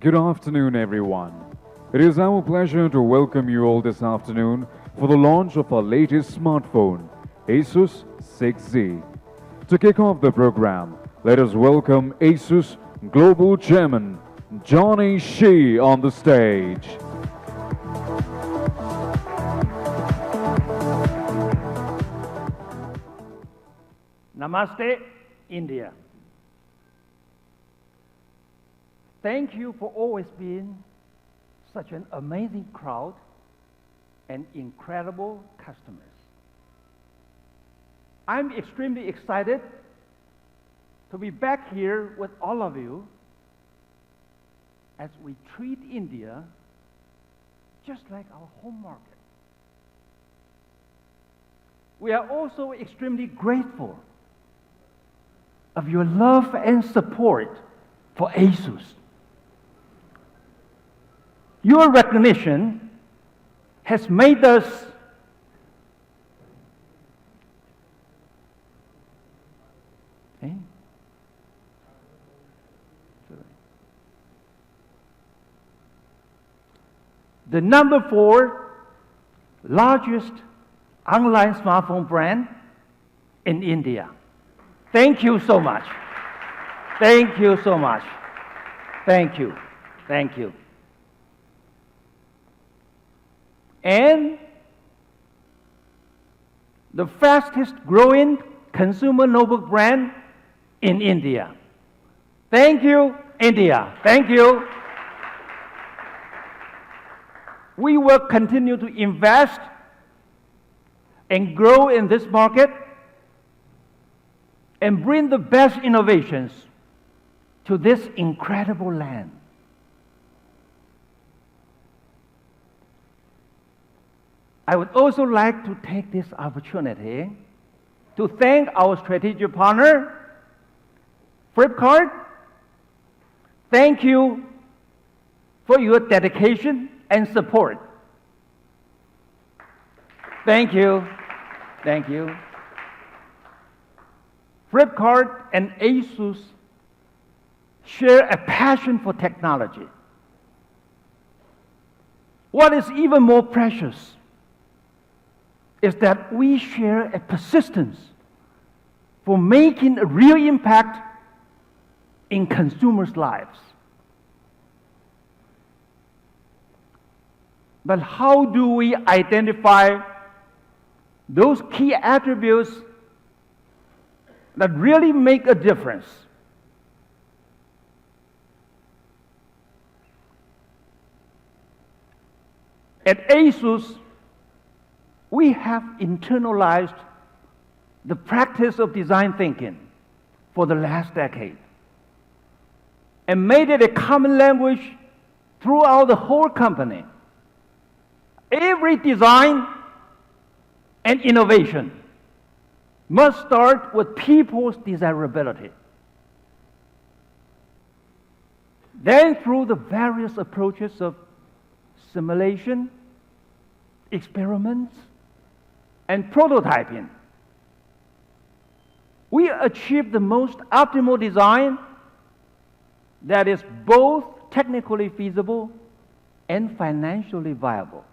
Good afternoon, everyone. It is our pleasure to welcome you all this afternoon for the launch of our latest smartphone, Asus 6Z. To kick off the program, let us welcome Asus Global Chairman Johnny Shi on the stage. Namaste, India. Thank you for always being such an amazing crowd and incredible customers. I'm extremely excited to be back here with all of you as we treat India just like our home market. We are also extremely grateful of your love and support for Asus. Your recognition has made us the number 4 largest online smartphone brand in India. Thank you so much. Thank you so much. Thank you. Thank you. And the fastest growing consumer notebook brand in India. Thank you, India. Thank you. We will continue to invest and grow in this market and bring the best innovations to this incredible land. I would also like to take this opportunity to thank our strategic partner, Flipkart. Thank you for your dedication and support. Thank you. Thank you. Flipkart and Asus share a passion for technology. What is even more precious is that we share a persistence for making a real impact in consumers' lives. But how do we identify those key attributes that really make a difference? At Asus, we have internalized the practice of design thinking for the last decade and made it a common language throughout the whole company. Every design and innovation must start with people's desirability. Then, through the various approaches of simulation, experiments, and prototyping, we achieve the most optimal design that is both technically feasible and financially viable.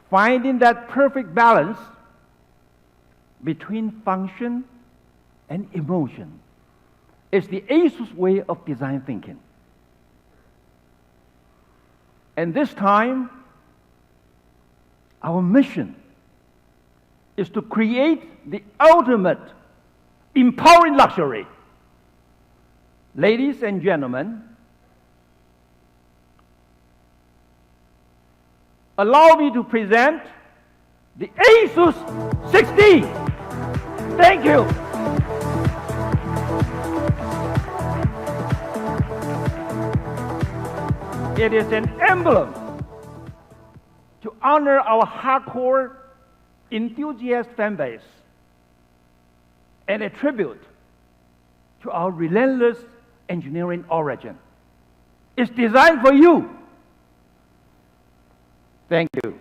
Finding that perfect balance between function and emotion is the Asus way of design thinking. And this time, our mission is to create the ultimate empowering luxury. Ladies and gentlemen, allow me to present the Asus 6Z. Thank you. It is an emblem to honor our hardcore enthusiast fan base and a tribute to our relentless engineering origin. It's designed for you. Thank you.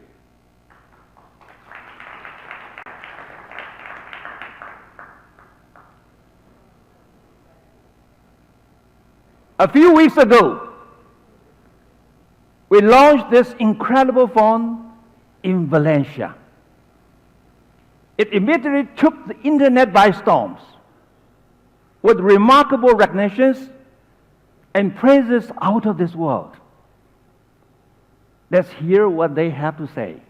A few weeks ago, we launched this incredible phone in Valencia. It immediately took the internet by storm with remarkable recognitions and praises out of this world. Let's hear what they have to say.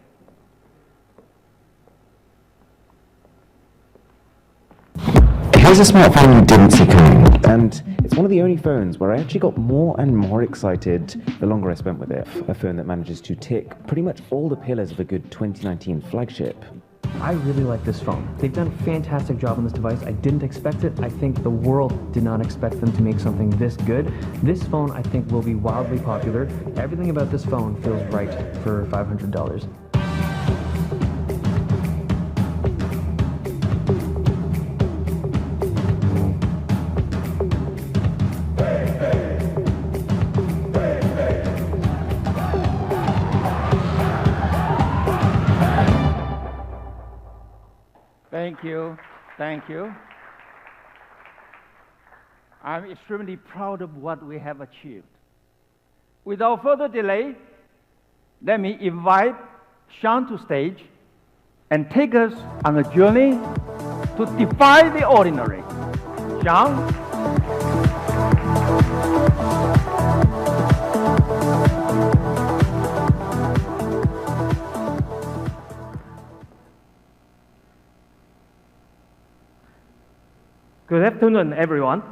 Here's a smartphone you didn't see coming, and it's one of the only phones where I actually got more and more excited the longer I spent with it. A phone that manages to tick pretty much all the pillars of a good 2019 flagship. I really like this phone. They've done a fantastic job on this device. I didn't expect it. I think the world did not expect them to make something this good. This phone, I think, will be wildly popular. Everything about this phone feels right for $500. Thank you. Thank you. I'm extremely proud of what we have achieved. Without further delay, let me invite Sean to stage and take us on a journey to defy the ordinary. Sean? Good afternoon, everyone.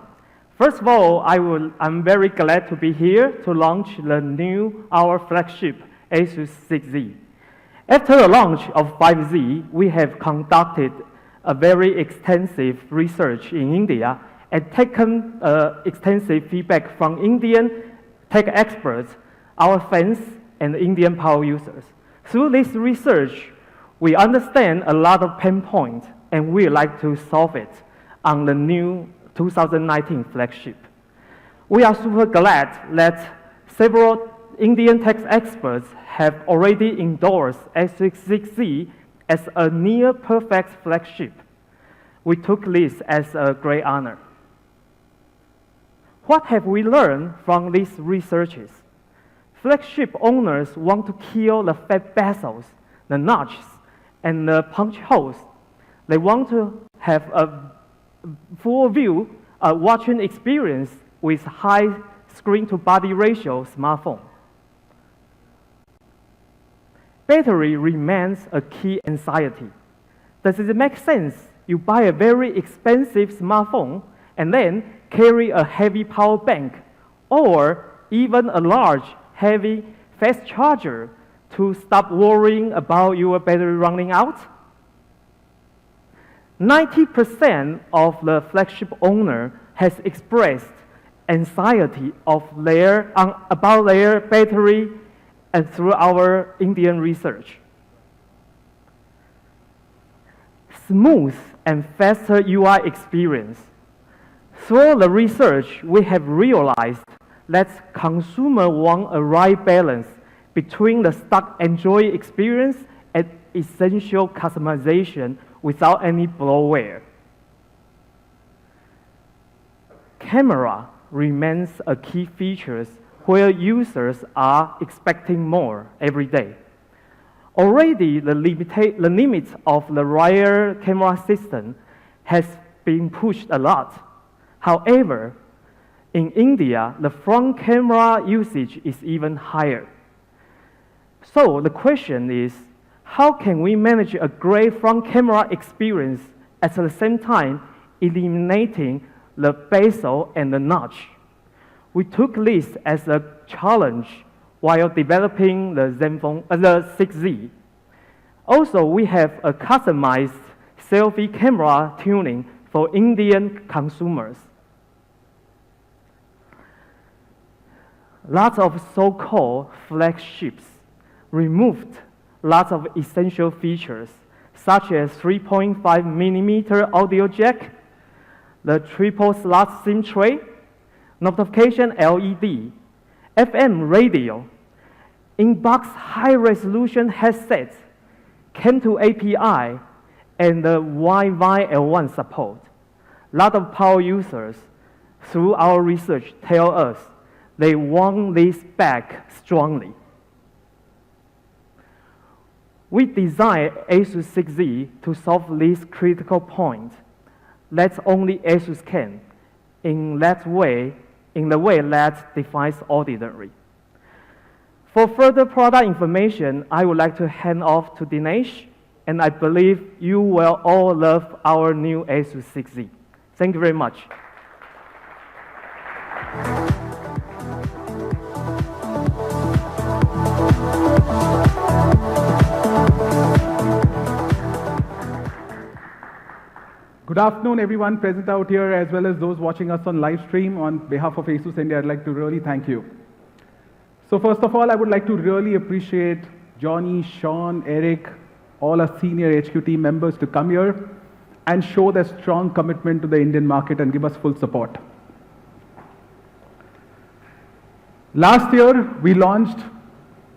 First of all, I'm very glad to be here to launch our flagship Asus 6Z. After the launch of 5Z, we have conducted a very extensive research in India and taken extensive feedback from Indian tech experts, our fans, and Indian power users. Through this research, we understand a lot of pain points, and we like to solve it on the new 2019 flagship. We are super glad that several Indian tech experts have already endorsed Asus 6Z as a near-perfect flagship. We took this as a great honor. What have we learned from these researches? Flagship owners want to kill the fat bezels, the notches, and the punch holes. They want to have a full view watching experience with high screen-to-body ratio smartphone. Battery remains a key anxiety. Does it make sense you buy a very expensive smartphone and then carry a heavy power bank or even a large, heavy, fast charger to stop worrying about your battery running out? 90% of the flagship owner has expressed anxiety about their battery and through our Indian research. Smooth and faster UI experience. Through the research, we have realized that consumers want a right balance between the stock Android experience and essential customization without any bloatware. Camera remains a key feature where users are expecting more every day. Already, the limit of the rear camera system has been pushed a lot. However, in India, the front camera usage is even higher. So the question is, how can we manage a great front camera experience at the same time eliminating the bezel and the notch? We took this as a challenge while developing the Zenfone, the 6Z. Also, we have a customized selfie camera tuning for Indian consumers. Lots of so-called flagships removed lots of essential features, such as 3.5mm audio jack, the triple slot SIM tray, notification LED, FM radio, in-box high-resolution headsets, CAN2 API, and the Wi-Fi L1 support. A lot of power users through our research, tell us they want this back strongly. We designed Asus 6Z to solve this critical point that only Asus can, in the way that defies ordinary. For further product information, I would like to hand off to Dinesh, and I believe you will all love our new Asus 6Z. Thank you very much. Good afternoon, everyone present out here, as well as those watching us on live stream. On behalf of Asus India, I'd like to really thank you. So first of all, I would like to really appreciate Johnny, Sean, Eric, all our senior HQ team members to come here and show their strong commitment to the Indian market and give us full support. Last year, we launched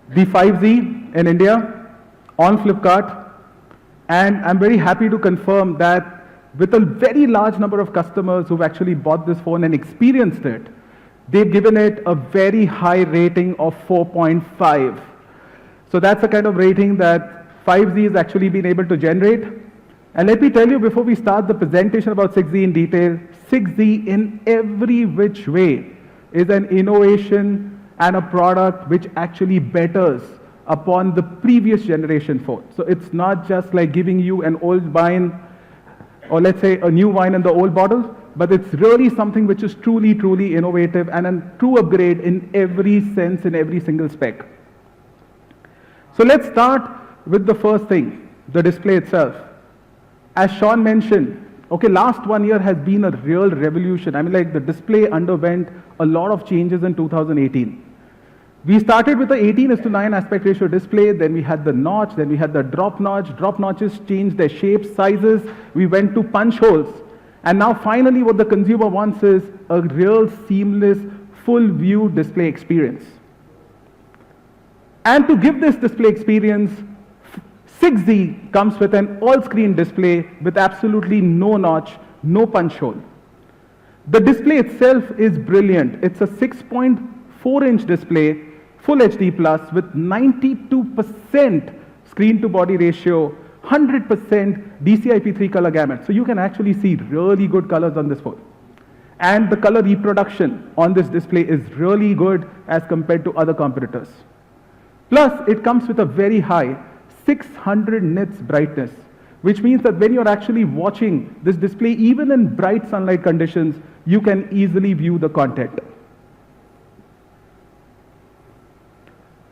the 5Z in India on Flipkart, and I'm very happy to confirm that with a very large number of customers who've actually bought this phone and experienced it, they've given it a very high rating of 4.5. So that's the kind of rating that 5Z has actually been able to generate. And let me tell you, before we start the presentation about 6Z in detail, 6Z in every which way is an innovation and a product which actually betters upon the previous generation phone. So it's not just like giving you an old wine, or let's say a new wine in the old bottle, but it's really something which is truly, truly innovative and a true upgrade in every sense, in every single spec. So let's start with the first thing, the display itself. As Sean mentioned, okay, last 1 year has been a real revolution. I mean, like, the display underwent a lot of changes in 2018. We started with the 18:9 aspect ratio display, then we had the notch, then we had the drop notch. Drop notches changed their shapes, sizes, we went to punch holes. And now finally what the consumer wants is a real seamless, full view display experience. And to give this display experience, 6Z comes with an all-screen display with absolutely no notch, no punch hole. The display itself is brilliant. It's a 6.4-inch display, Full HD Plus with 92% screen-to-body ratio, 100% DCI-P3 color gamut. So you can actually see really good colors on this phone. And the color reproduction on this display is really good as compared to other competitors. Plus, it comes with a very high 600 nits brightness, which means that when you're actually watching this display, even in bright sunlight conditions, you can easily view the content.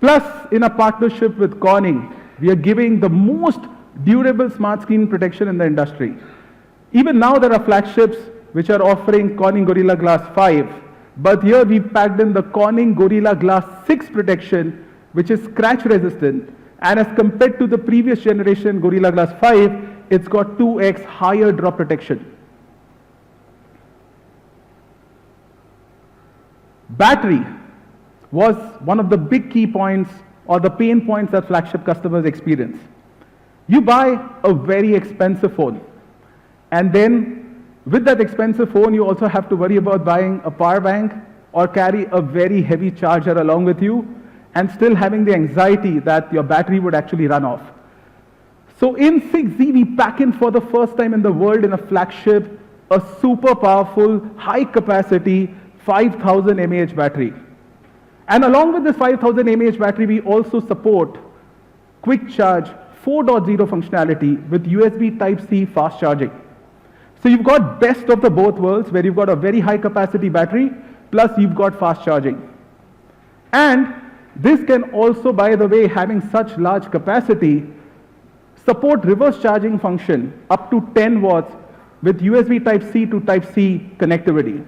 Plus, in a partnership with Corning, we are giving the most durable smart screen protection in the industry. Even now, there are flagships which are offering Corning Gorilla Glass 5, but here we've packed in the Corning Gorilla Glass 6 protection, which is scratch resistant, and as compared to the previous generation Gorilla Glass 5, it's got 2x higher drop protection. Battery was one of the big key points or the pain points that flagship customers experience. You buy a very expensive phone, and then with that expensive phone, you also have to worry about buying a power bank or carry a very heavy charger along with you, and still having the anxiety that your battery would actually run off. So in 6Z, we pack in for the first time in the world in a flagship, a super powerful, high capacity, 5000 mAh battery. And along with this 5000 mAh battery, we also support quick charge 4.0 functionality with USB Type-C fast charging. So you've got best of the both worlds, where you've got a very high capacity battery, plus you've got fast charging. And this can also, by the way, having such large capacity, support reverse charging function up to 10 watts with USB Type-C to Type-C connectivity.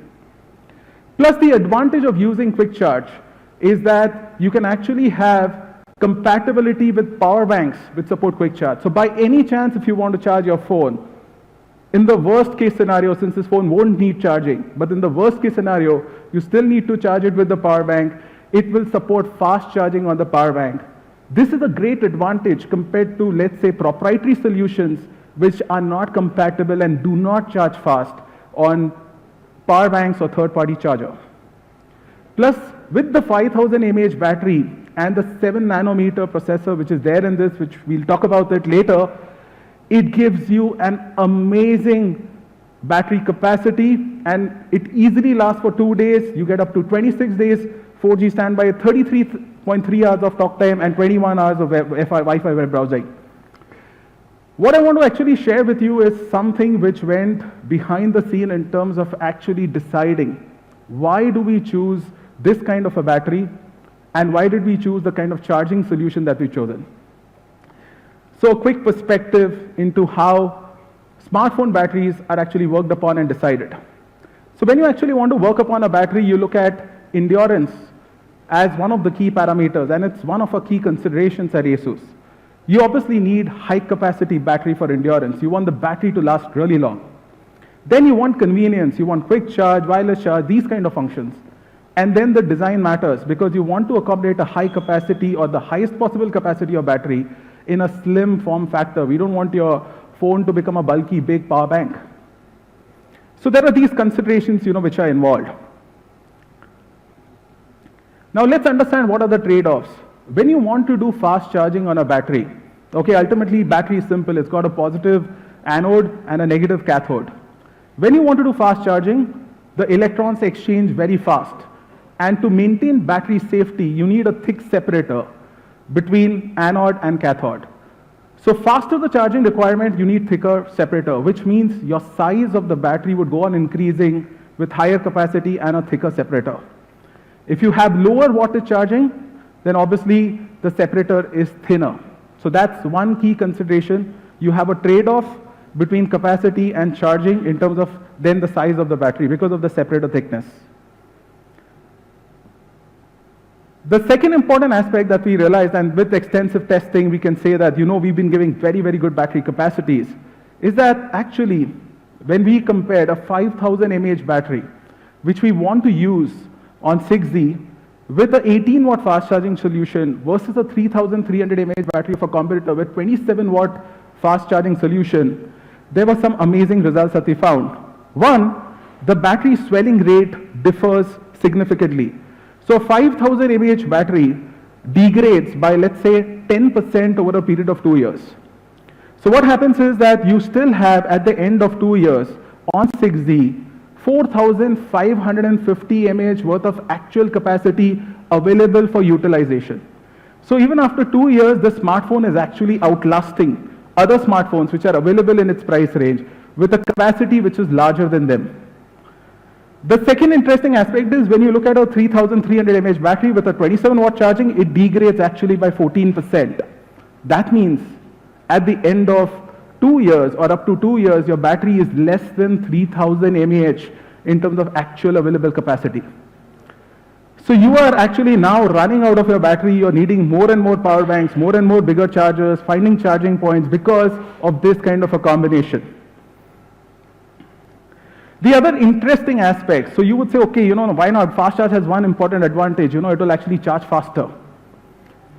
Plus, the advantage of using quick charge is that you can actually have compatibility with power banks which support quick charge. So by any chance, if you want to charge your phone, in the worst case scenario, since this phone won't need charging, but in the worst case scenario, you still need to charge it with the power bank, it will support fast charging on the power bank. This is a great advantage compared to, let's say, proprietary solutions which are not compatible and do not charge fast on power banks or third-party charger. Plus, with the 5000 mAh battery and the 7 nanometer processor which is there in this, which we'll talk about it later, it gives you an amazing battery capacity, and it easily lasts for 2 days. You get up to 26 days 4G standby, 33.3 hours of talk time, and 21 hours of Wi-Fi web browsing. What I want to actually share with you is something which went behind the scene in terms of actually deciding why do we choose this kind of a battery and why did we choose the kind of charging solution that we've chosen. So a quick perspective into how smartphone batteries are actually worked upon and decided. So when you actually want to work upon a battery, you look at endurance as one of the key parameters, and it's one of our key considerations at Asus. You obviously need high capacity battery for endurance. You want the battery to last really long. Then you want convenience, you want quick charge, wireless charge, these kind of functions. And then the design matters because you want to accommodate a high capacity or the highest possible capacity of battery in a slim form factor. We don't want your phone to become a bulky, big power bank. So there are these considerations, which are involved. Now let's understand what are the trade-offs. When you want to do fast charging on a battery, okay, ultimately battery is simple. It's got a positive anode and a negative cathode. When you want to do fast charging, the electrons exchange very fast. And to maintain battery safety, you need a thick separator between anode and cathode. So faster the charging requirement, you need thicker separator, which means your size of the battery would go on increasing with higher capacity and a thicker separator. If you have lower wattage charging, then obviously the separator is thinner. So that's one key consideration. You have a trade-off between capacity and charging in terms of then the size of the battery because of the separator thickness. The second important aspect that we realized, and with extensive testing we can say that we've been giving very, very good battery capacities, is that actually when we compared a 5000 mAh battery, which we want to use on 6Z, with an 18 watt fast charging solution versus a 3300 mAh battery for competitor with 27 watt fast charging solution, there were some amazing results that we found. One, the battery swelling rate differs significantly. So 5000 mAh battery degrades by, let's say, 10% over a period of 2 years. So what happens is that you still have at the end of 2 years on 6Z 4550 mAh worth of actual capacity available for utilization. So even after 2 years, the smartphone is actually outlasting other smartphones which are available in its price range with a capacity which is larger than them. The second interesting aspect is when you look at a 3300 mAh battery with a 27 watt charging, it degrades actually by 14%. That means at the end of 2 years or up to 2 years, your battery is less than 3000 mAh in terms of actual available capacity. So you are actually now running out of your battery, you're needing more and more power banks, more and more bigger chargers, finding charging points because of this kind of a combination. The other interesting aspect, so you would say, okay, why not? Fast charge has one important advantage, it will actually charge faster.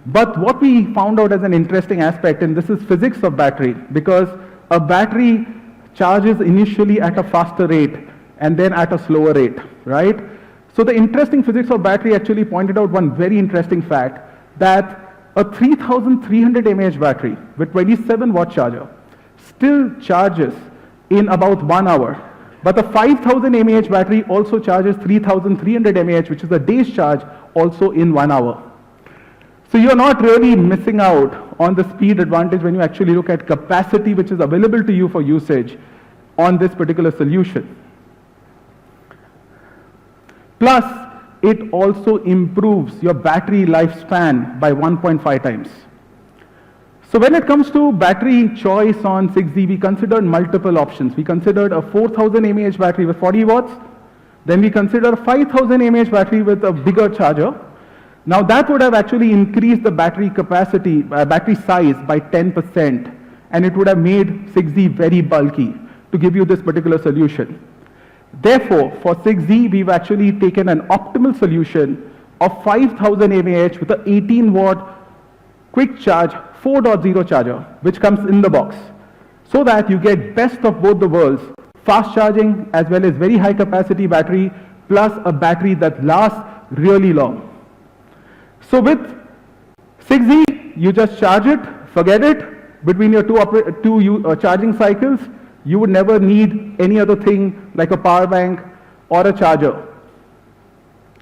But what we found out as an interesting aspect, and this is physics of battery, because a battery charges initially at a faster rate and then at a slower rate, right? So the interesting physics of battery actually pointed out one very interesting fact, that a 3300 mAh battery with 27 watt charger still charges in about 1 hour. But the 5000 mAh battery also charges 3300 mAh, which is a day's charge, also in 1 hour. So you're not really missing out on the speed advantage when you actually look at capacity which is available to you for usage on this particular solution. Plus, it also improves your battery lifespan by 1.5 times. So when it comes to battery choice on 6Z, we considered multiple options. We considered a 4000 mAh battery with 40 watts. Then we considered a 5000 mAh battery with a bigger charger. Now that would have actually increased the battery capacity, battery size by 10%, and it would have made 6Z very bulky to give you this particular solution. Therefore, for 6Z, we've actually taken an optimal solution of 5000 mAh with an 18 watt quick charge 4.0 charger, which comes in the box, so that you get best of both the worlds fast charging as well as very high capacity battery, plus a battery that lasts really long. So with 6Z, you just charge it, forget it, between your two charging cycles, you would never need any other thing like a power bank or a charger.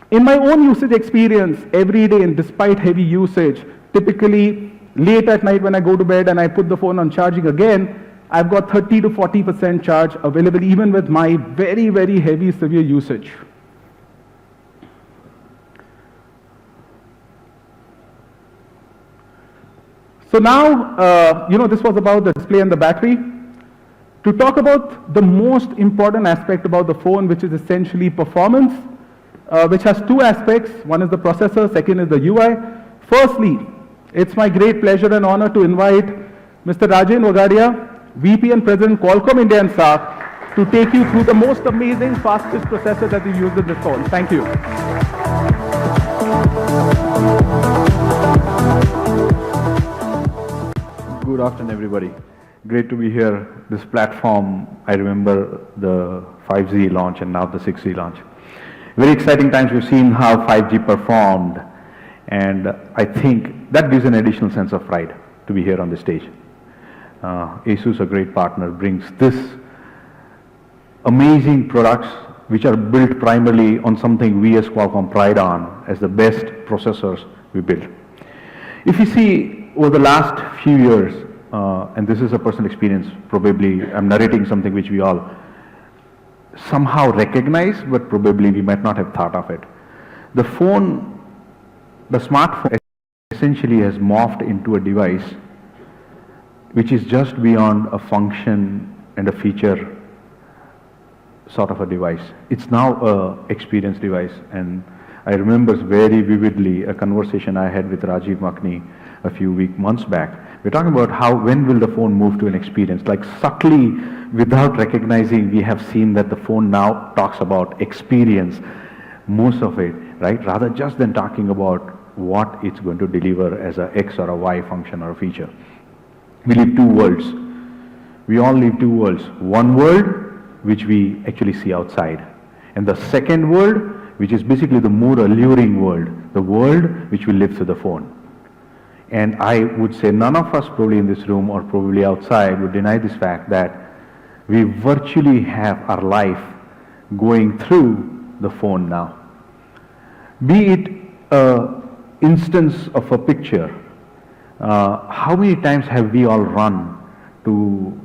In my own usage experience, every day, and despite heavy usage, typically late at night when I go to bed and I put the phone on charging again, I've got 30 to 40% charge available even with my very, very heavy, severe usage. So now, this was about the display and the battery. To talk about the most important aspect about the phone, which is essentially performance, which has two aspects. One is the processor, second is the UI. Firstly, it's my great pleasure and honor to invite Mr. Rajen Wagadia, VP and President Qualcomm India and SAARC, to take you through the most amazing, fastest processor that we use in this phone. Thank you. Good afternoon, everybody. Great to be here. This platform, I remember the 5Z launch and now the 6Z launch. Very exciting times. We've seen how 5G performed, and I think that gives an additional sense of pride to be here on the stage. Asus, a great partner, brings this amazing products which are built primarily on something we as Qualcomm pride on as the best processors we build. If you see over the last few years, and this is a personal experience, probably I'm narrating something which we all somehow recognize, but probably we might not have thought of it. The smartphone essentially has morphed into a device which is just beyond a function and a feature sort of a device. It's now a experience device, and I remember very vividly a conversation I had with Rajiv Makni a few months back. We're talking about when will the phone move to an experience? Like subtly, without recognizing, we have seen that the phone now talks about experience, most of it, right? Rather just than talking about what it's going to deliver as a X or a Y function or a feature. We live two worlds. We all live two worlds. One world, which we actually see outside. And the second world, which is basically the more alluring world, the world which we live through the phone. And I would say none of us probably in this room or probably outside would deny this fact that we virtually have our life going through the phone now. Be it an instance of a picture, how many times have we all run to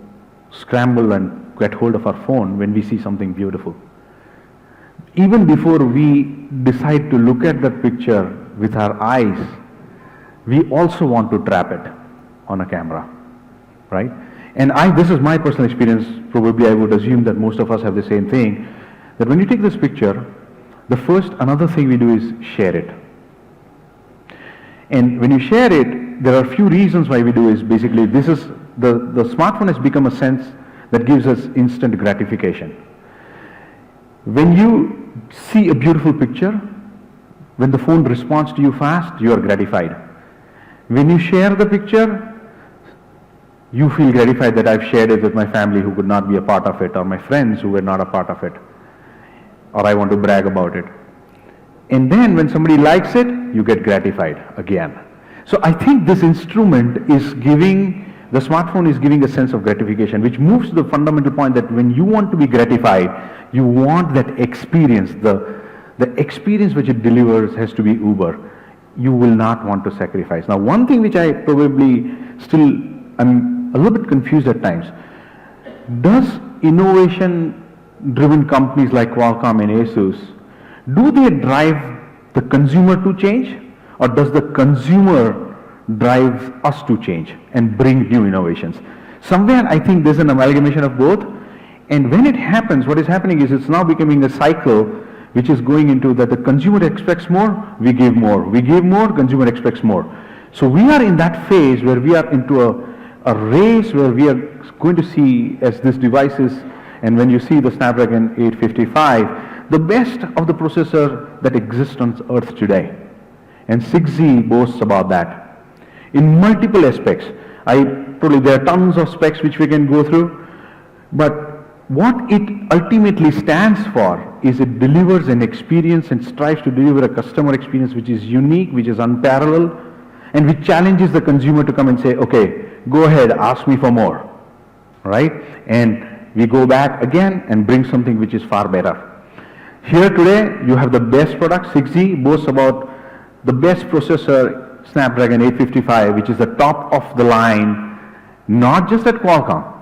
scramble and get hold of our phone when we see something beautiful? Even before we decide to look at that picture with our eyes, we also want to trap it on a camera, right? And this is my personal experience, probably I would assume that most of us have the same thing, that when you take this picture, another thing we do is share it. And when you share it, there are a few reasons why we do is basically the smartphone has become a sense that gives us instant gratification. When you see a beautiful picture, when the phone responds to you fast, you are gratified. When you share the picture, you feel gratified that I've shared it with my family who could not be a part of it, or my friends who were not a part of it, or I want to brag about it. And then when somebody likes it, you get gratified again. So I think this instrument is the smartphone is giving a sense of gratification, which moves to the fundamental point that when you want to be gratified, you want that experience, the experience which it delivers has to be uber. You will not want to sacrifice. Now, one thing which I probably I'm a little bit confused at times. Does innovation-driven companies like Qualcomm and Asus, do they drive the consumer to change, or does the consumer drive us to change and bring new innovations? Somewhere I think there's an amalgamation of both, and when it happens, what is happening is it's now becoming a cycle which is going into that the consumer expects more, we give more. We give more, consumer expects more. So we are in that phase where we are into a race where we are going to see as these devices, and when you see the Snapdragon 855, the best of the processor that exists on earth today. And 6Z boasts about that. In multiple aspects. There are tons of specs which we can go through, but what it ultimately stands for is it delivers an experience and strives to deliver a customer experience which is unique, which is unparalleled, and which challenges the consumer to come and say, okay, go ahead, ask me for more, right? And we go back again and bring something which is far better. Here today, you have the best product. 6Z boasts about the best processor, Snapdragon 855, which is the top of the line, not just at Qualcomm,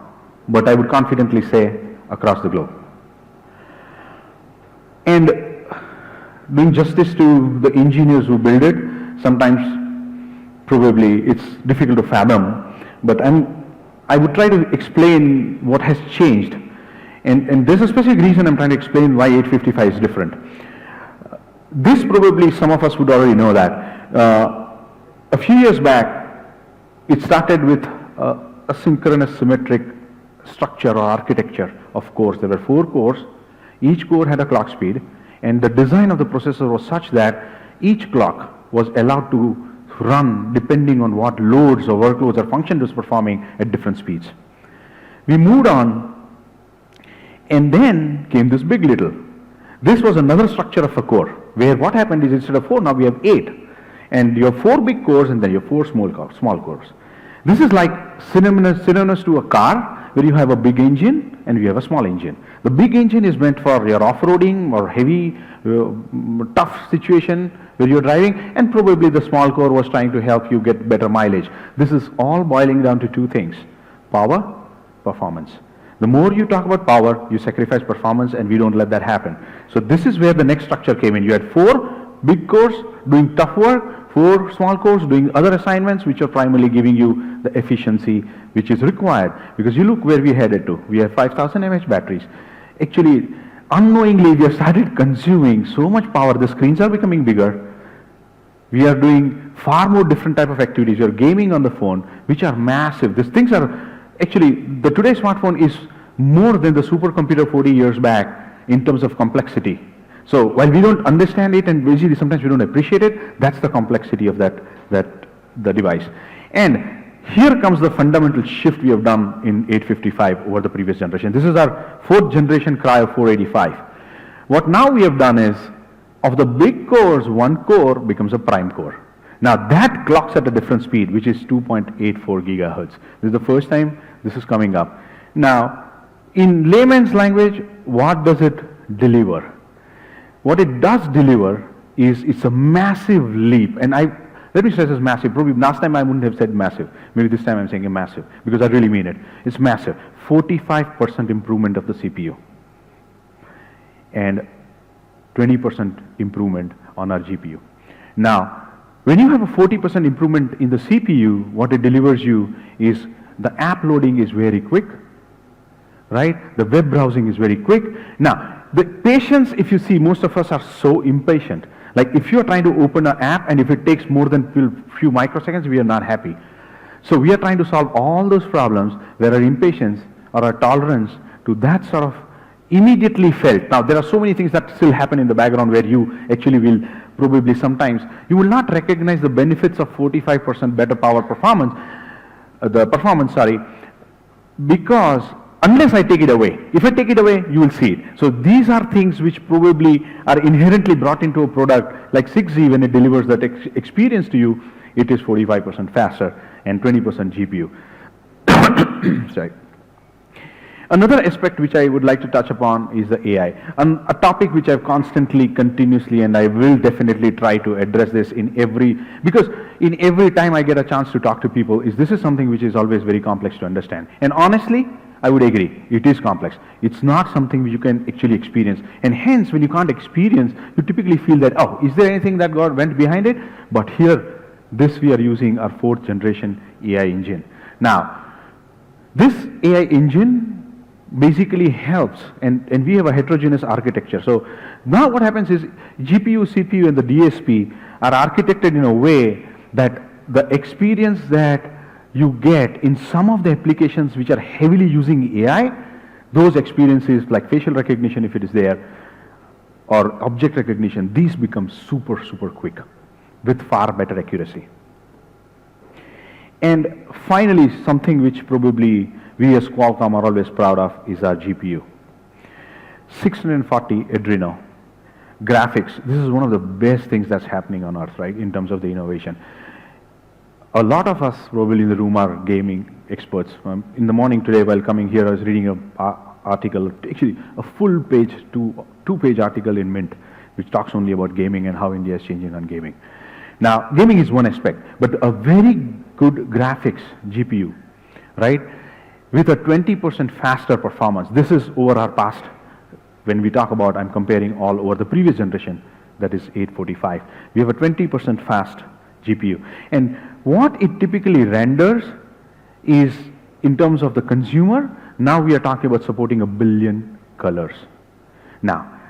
but I would confidently say across the globe. And doing justice to the engineers who build it, sometimes probably it's difficult to fathom, but I would try to explain what has changed. And there's a specific reason I'm trying to explain why 855 is different. This probably some of us would already know that. A few years back, it started with a synchronous symmetric structure or architecture of cores. There were 4 cores. Each core had a clock speed, and the design of the processor was such that each clock was allowed to run depending on what loads or workloads or function it was performing at different speeds. We moved on, and then came this big. LITTLE. This was another structure of a core, where what happened is instead of 4, now we have 8. And you have 4 big cores and then you have 4 small cores. This is like synonymous to a car, where you have a big engine and you have a small engine. The big engine is meant for your off-roading or heavy, tough situation where you're driving, and probably the small core was trying to help you get better mileage. This is all boiling down to 2 things: power, performance. The more you talk about power, you sacrifice performance, and we don't let that happen. So this is where the next structure came in. You had 4 big cores doing tough work, 4 small cores doing other assignments, which are primarily giving you the efficiency which is required. Because you look where we headed to. We have 5000 mAh batteries. Actually, unknowingly, we have started consuming so much power. The screens are becoming bigger. We are doing far more different type of activities. We are gaming on the phone, which are massive. These things are actually, the today's smartphone is more than the supercomputer 40 years back in terms of complexity. So while we don't understand it, and basically sometimes we don't appreciate it, that's the complexity of the device. And here comes the fundamental shift we have done in 855 over the previous generation. This is our 4th generation Cryo 485. What now we have done is, of the big cores, 1 core becomes a prime core. Now that clocks at a different speed, which is 2.84 gigahertz. This is the first time this is coming up. Now, in layman's language, what does it deliver? What it does deliver is, it's a massive leap. And let me stress this: massive. Probably last time I wouldn't have said massive. Maybe this time I'm saying a massive, because I really mean it. It's massive. 45% improvement of the CPU. And 20% improvement on our GPU. Now, when you have a 40% improvement in the CPU, what it delivers you is the app loading is very quick, right? The web browsing is very quick. Now, the patience, if you see, most of us are so impatient. Like if you're trying to open an app and if it takes more than few microseconds, we are not happy. So we are trying to solve all those problems where our impatience or our tolerance to that sort of immediately felt. Now, there are so many things that still happen in the background where you actually will probably sometimes, you will not recognize the benefits of 45% better power performance, because unless I take it away. If I take it away, you will see it. So these are things which probably are inherently brought into a product like 6Z. When it delivers that experience to you, it is 45% faster and 20% GPU. Sorry. Another aspect which I would like to touch upon is the AI, a topic which I've constantly, continuously, and I will definitely try to address this because in every time I get a chance to talk to people, this is something which is always very complex to understand. And honestly, I would agree, it is complex. It's not something which you can actually experience. And hence, when you can't experience, you typically feel that, oh, is there anything that went behind it? But here, we are using our 4th generation AI engine. Now, this AI engine basically helps, and we have a heterogeneous architecture. So now what happens is GPU, CPU, and the DSP are architected in a way that the experience that you get in some of the applications which are heavily using AI, those experiences like facial recognition, if it is there, or object recognition, these become super quick with far better accuracy. And finally, something which probably we as Qualcomm are always proud of is our GPU. 640 Adreno graphics. This is one of the best things that's happening on earth, right, in terms of the innovation. A lot of us probably in the room are gaming experts. In the morning today while coming here, I was reading an article, actually a full page, two-page article in Mint, which talks only about gaming and how India is changing on gaming. Now, gaming is one aspect, but a very good graphics GPU, right, with a 20% faster performance. This is over our past. When we talk about, I'm comparing all over the previous generation, that is 845. We have a 20% fast GPU. And what it typically renders is, in terms of the consumer, now we are talking about supporting 1 billion colors. Now,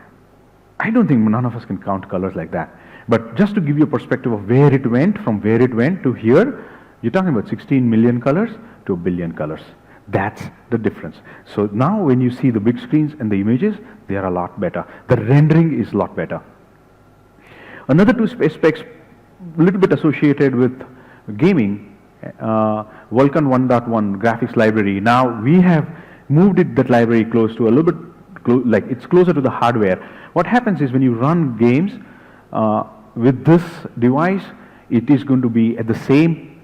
I don't think none of us can count colors like that. But just to give you a perspective of where it went, from where it went to here, you're talking about 16 million colors to 1 billion colors. That's the difference. So now when you see the big screens and the images, they are a lot better. The rendering is a lot better. Another two aspects, a little bit associated with gaming, Vulkan 1.1 graphics library. Now we have moved that library close to a little bit, like it's closer to the hardware. What happens is when you run games with this device, it is going to be at the same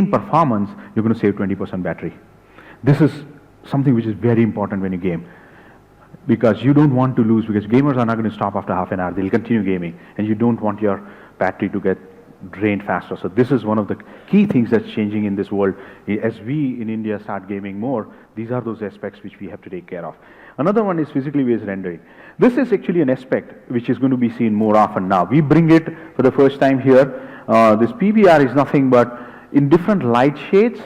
performance, you're going to save 20% battery. This is something which is very important when you game, because you don't want to lose, because gamers are not going to stop after half an hour. They'll continue gaming, and you don't want your battery to get drained faster. So this is one of the key things that's changing in this world. As we in India start gaming more, these are those aspects which we have to take care of. Another one is physically based rendering. This is actually an aspect which is going to be seen more often now. We bring it for the first time here. This PBR is nothing but in different light shades,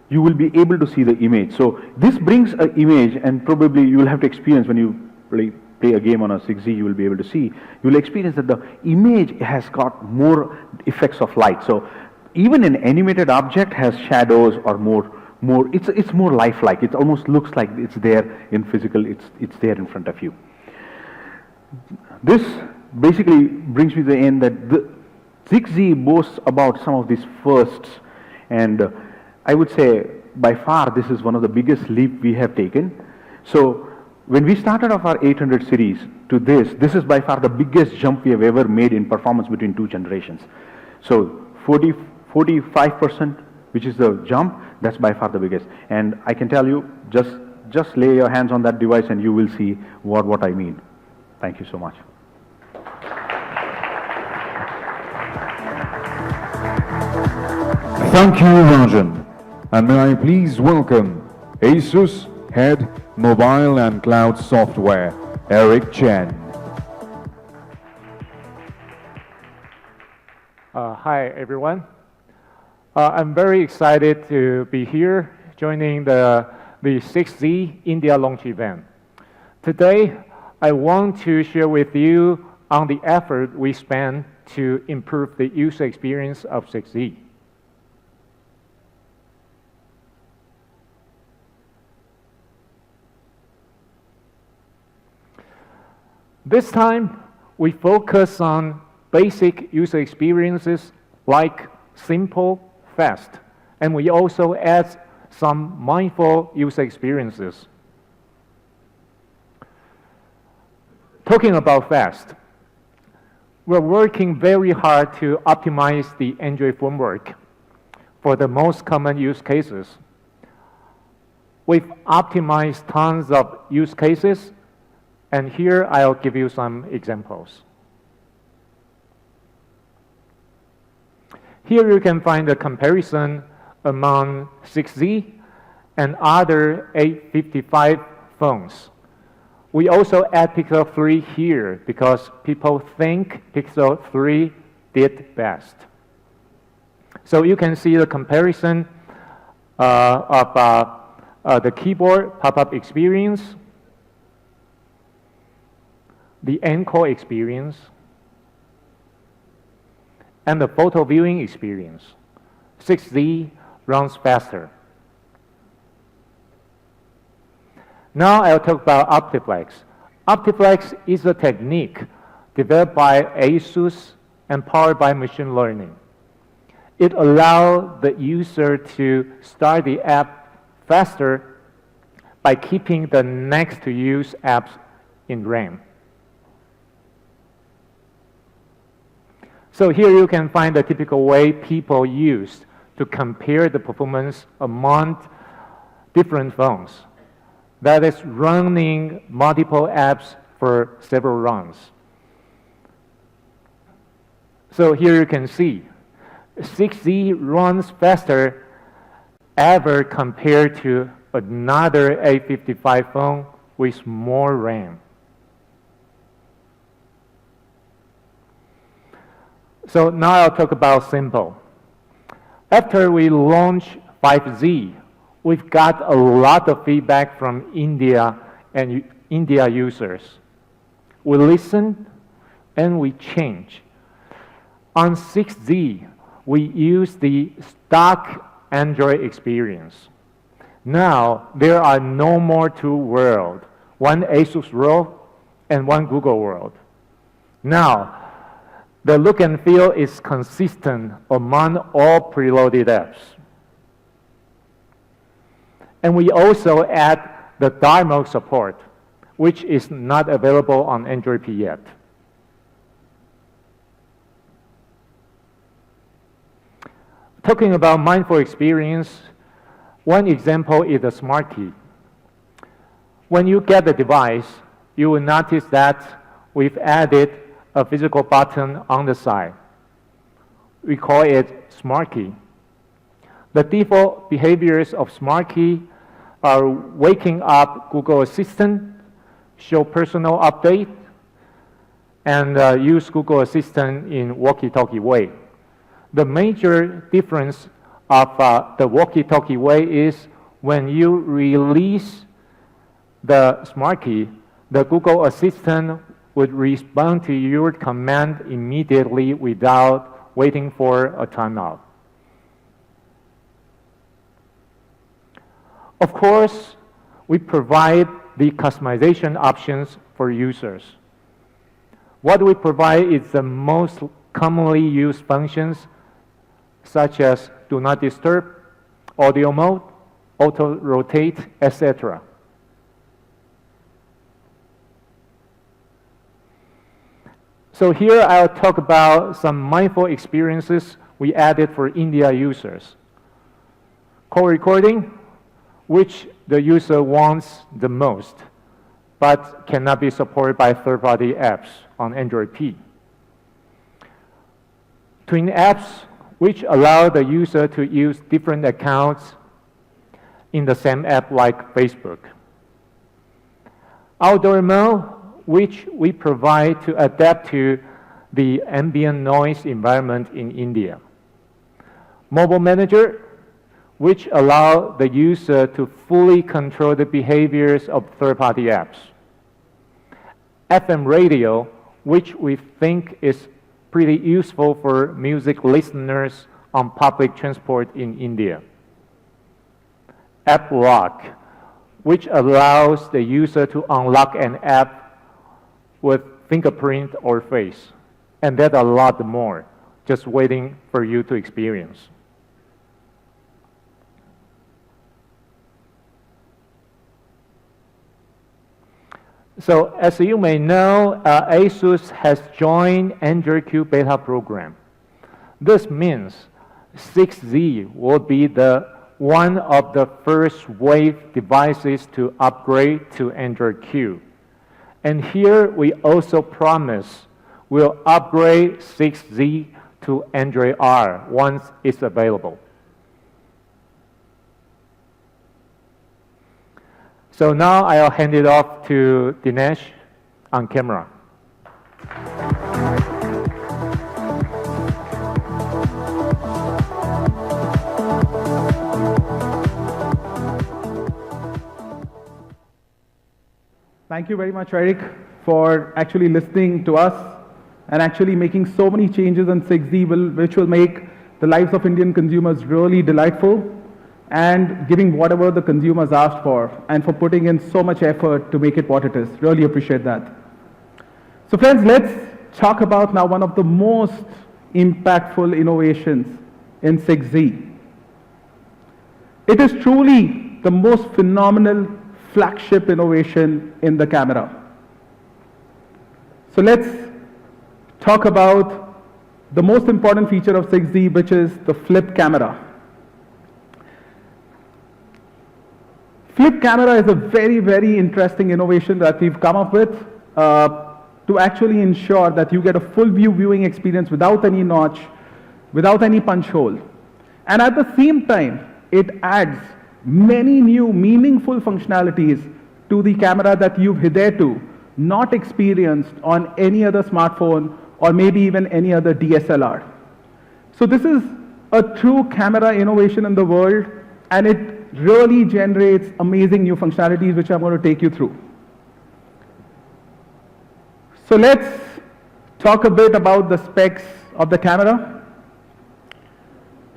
you will be able to see the image. So this brings an image, and probably you will have to experience when you play a game on a 6Z, you will be able to see. You will experience that the image has got more effects of light. So even an animated object has shadows or more. It's more lifelike. It almost looks like it's there in physical. It's there in front of you. This basically brings me to the end that the 6Z boasts about some of these firsts, and I would say by far this is one of the biggest leap we have taken. So when we started off our 800 series to this is by far the biggest jump we have ever made in performance between two generations. So 45%, which is the jump, that's by far the biggest. And I can tell you, just lay your hands on that device and you will see what I mean. Thank you so much. Thank you, Rajan. And may I please welcome Asus Head Mobile and Cloud Software, Eric Chen. Hi, everyone. I'm very excited to be here joining the 6Z India launch event. Today, I want to share with you on the effort we spend to improve the user experience of 6Z. This time, we focus on basic user experiences like simple, fast, and we also add some mindful user experiences. Talking about fast, we're working very hard to optimize the Android framework for the most common use cases. We've optimized tons of use cases, and here I'll give you some examples. Here you can find a comparison among 6Z and other 855 phones. We also add Pixel 3 here because people think Pixel 3 did best. So you can see the comparison of the keyboard pop-up experience, the Encore experience, and the photo viewing experience. 6Z runs faster. Now I'll talk about OptiFlex. OptiFlex is a technique developed by Asus and powered by machine learning. It allows the user to start the app faster by keeping the next to use apps in RAM. So here you can find the typical way people use to compare the performance among different phones. That is running multiple apps for several runs. So here you can see 6Z runs faster ever compared to another A55 phone with more RAM. So now I'll talk about Simple. After we launched 5Z, we've got a lot of feedback from India and India users. We listened and we changed. On 6Z, we use the stock Android experience. Now, there are no more two worlds, one Asus world and one Google world. Now, the look and feel is consistent among all preloaded apps. And we also add the dark mode support, which is not available on Android P yet. Talking about mindful experience, one example is the Smart Key. When you get the device, you will notice that we've added a physical button on the side. We call it Smart Key. The default behaviors of Smart Key are waking up Google Assistant, show personal update, and use Google Assistant in walkie-talkie way. The major difference of the walkie-talkie way is when you release the Smart Key, the Google Assistant would respond to your command immediately without waiting for a timeout. Of course, we provide the customization options for users. What we provide is the most commonly used functions such as do not disturb, audio mode, auto rotate, etc. So here I'll talk about some mindful experiences we added for India users. Call recording, which the user wants the most, but cannot be supported by third-party apps on Android P. Twin apps, which allow the user to use different accounts in the same app like Facebook. Outdoor mode, which we provide to adapt to the ambient noise environment in India. Mobile Manager, which allow the user to fully control the behaviors of third-party apps. FM radio, which we think is pretty useful for music listeners on public transport in India. App Lock, which allows the user to unlock an app with fingerprint or face. And that's a lot more, just waiting for you to experience. So as you may know, Asus has joined Android Q beta program. This means 6Z will be one of the first wave devices to upgrade to Android Q. And here we also promise we'll upgrade 6Z to Android R once it's available. So now I'll hand it off to Dinesh on camera. Thank you very much, Eric, for actually listening to us and actually making so many changes on 6Z, which will make the lives of Indian consumers really delightful and giving whatever the consumers asked for, and for putting in so much effort to make it what it is. Really appreciate that. So friends, let's talk about now one of the most impactful innovations in 6Z. It is truly the most phenomenal flagship innovation in the camera. So let's talk about the most important feature of 6Z, which is the flip camera. Flip camera is a very, very interesting innovation that we've come up with to actually ensure that you get a full view viewing experience without any notch, without any punch hole. And at the same time, it adds many new meaningful functionalities to the camera that you've hitherto not experienced on any other smartphone or maybe even any other DSLR. So this is a true camera innovation in the world, and it really generates amazing new functionalities, which I'm going to take you through. So let's talk a bit about the specs of the camera.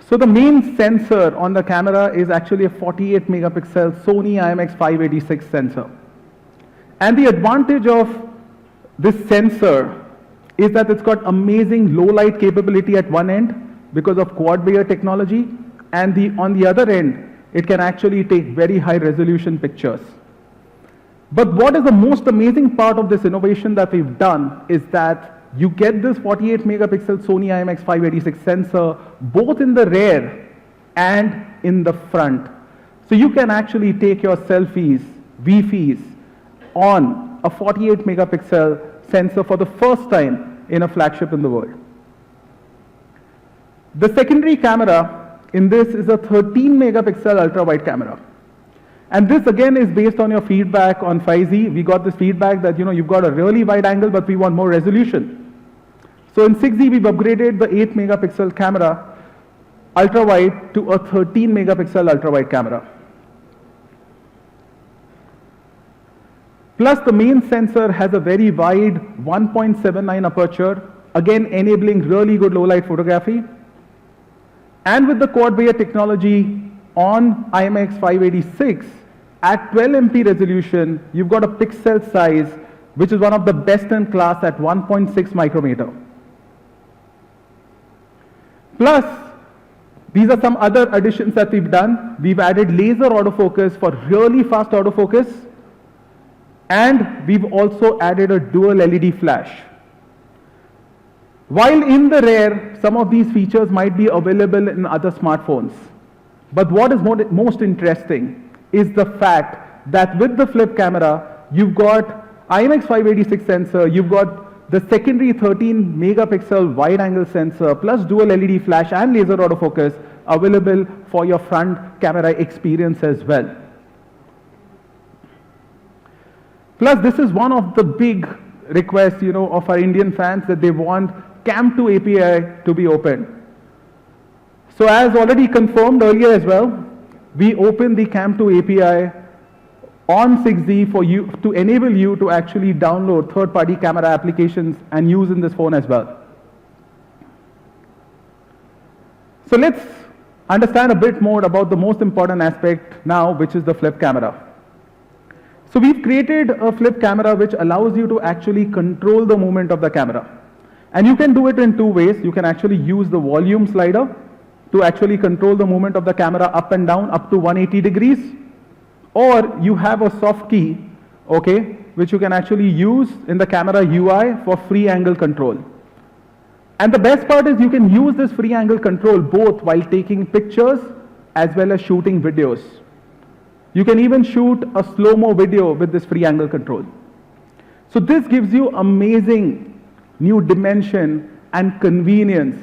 So the main sensor on the camera is actually a 48 megapixel Sony IMX586 sensor. And the advantage of this sensor is that it's got amazing low light capability at one end because of quad Bayer technology, and on the other end, it can actually take very high resolution pictures. But what is the most amazing part of this innovation that we've done is that you get this 48 megapixel Sony IMX586 sensor both in the rear and in the front. So you can actually take your selfies, VFs on a 48 megapixel sensor for the first time in a flagship in the world. The secondary camera in this is a 13 megapixel ultra wide camera. And this again is based on your feedback on 5Z. We got this feedback that you've got a really wide angle, but we want more resolution. So in 6Z, we've upgraded the 8 megapixel camera ultra wide to a 13 megapixel ultra wide camera. Plus, the main sensor has a very wide 1.79 aperture, again enabling really good low light photography. And with the quad Bayer technology on IMX586, at 12 MP resolution, you've got a pixel size which is one of the best in class at 1.6 micrometer. Plus, these are some other additions that we've done. We've added laser autofocus for really fast autofocus, and we've also added a dual LED flash. While in the rear, some of these features might be available in other smartphones. But what is most interesting is the fact that with the flip camera, you've got IMX586 sensor, you've got the secondary 13 megapixel wide angle sensor, plus dual LED flash and laser autofocus available for your front camera experience as well. Plus, this is one of the big requests, of our Indian fans, that they want Cam2 API to be opened. So as already confirmed earlier as well, we opened the Cam2 API on 6Z for you to enable you to actually download third-party camera applications and use in this phone as well. So let's understand a bit more about the most important aspect now, which is the flip camera. So we've created a flip camera which allows you to actually control the movement of the camera. And you can do it in two ways. You can actually use the volume slider to actually control the movement of the camera up and down up to 180 degrees. Or you have a soft key, which you can actually use in the camera UI for free angle control. And the best part is you can use this free angle control both while taking pictures as well as shooting videos. You can even shoot a slow-mo video with this free angle control. So this gives you amazing new dimension and convenience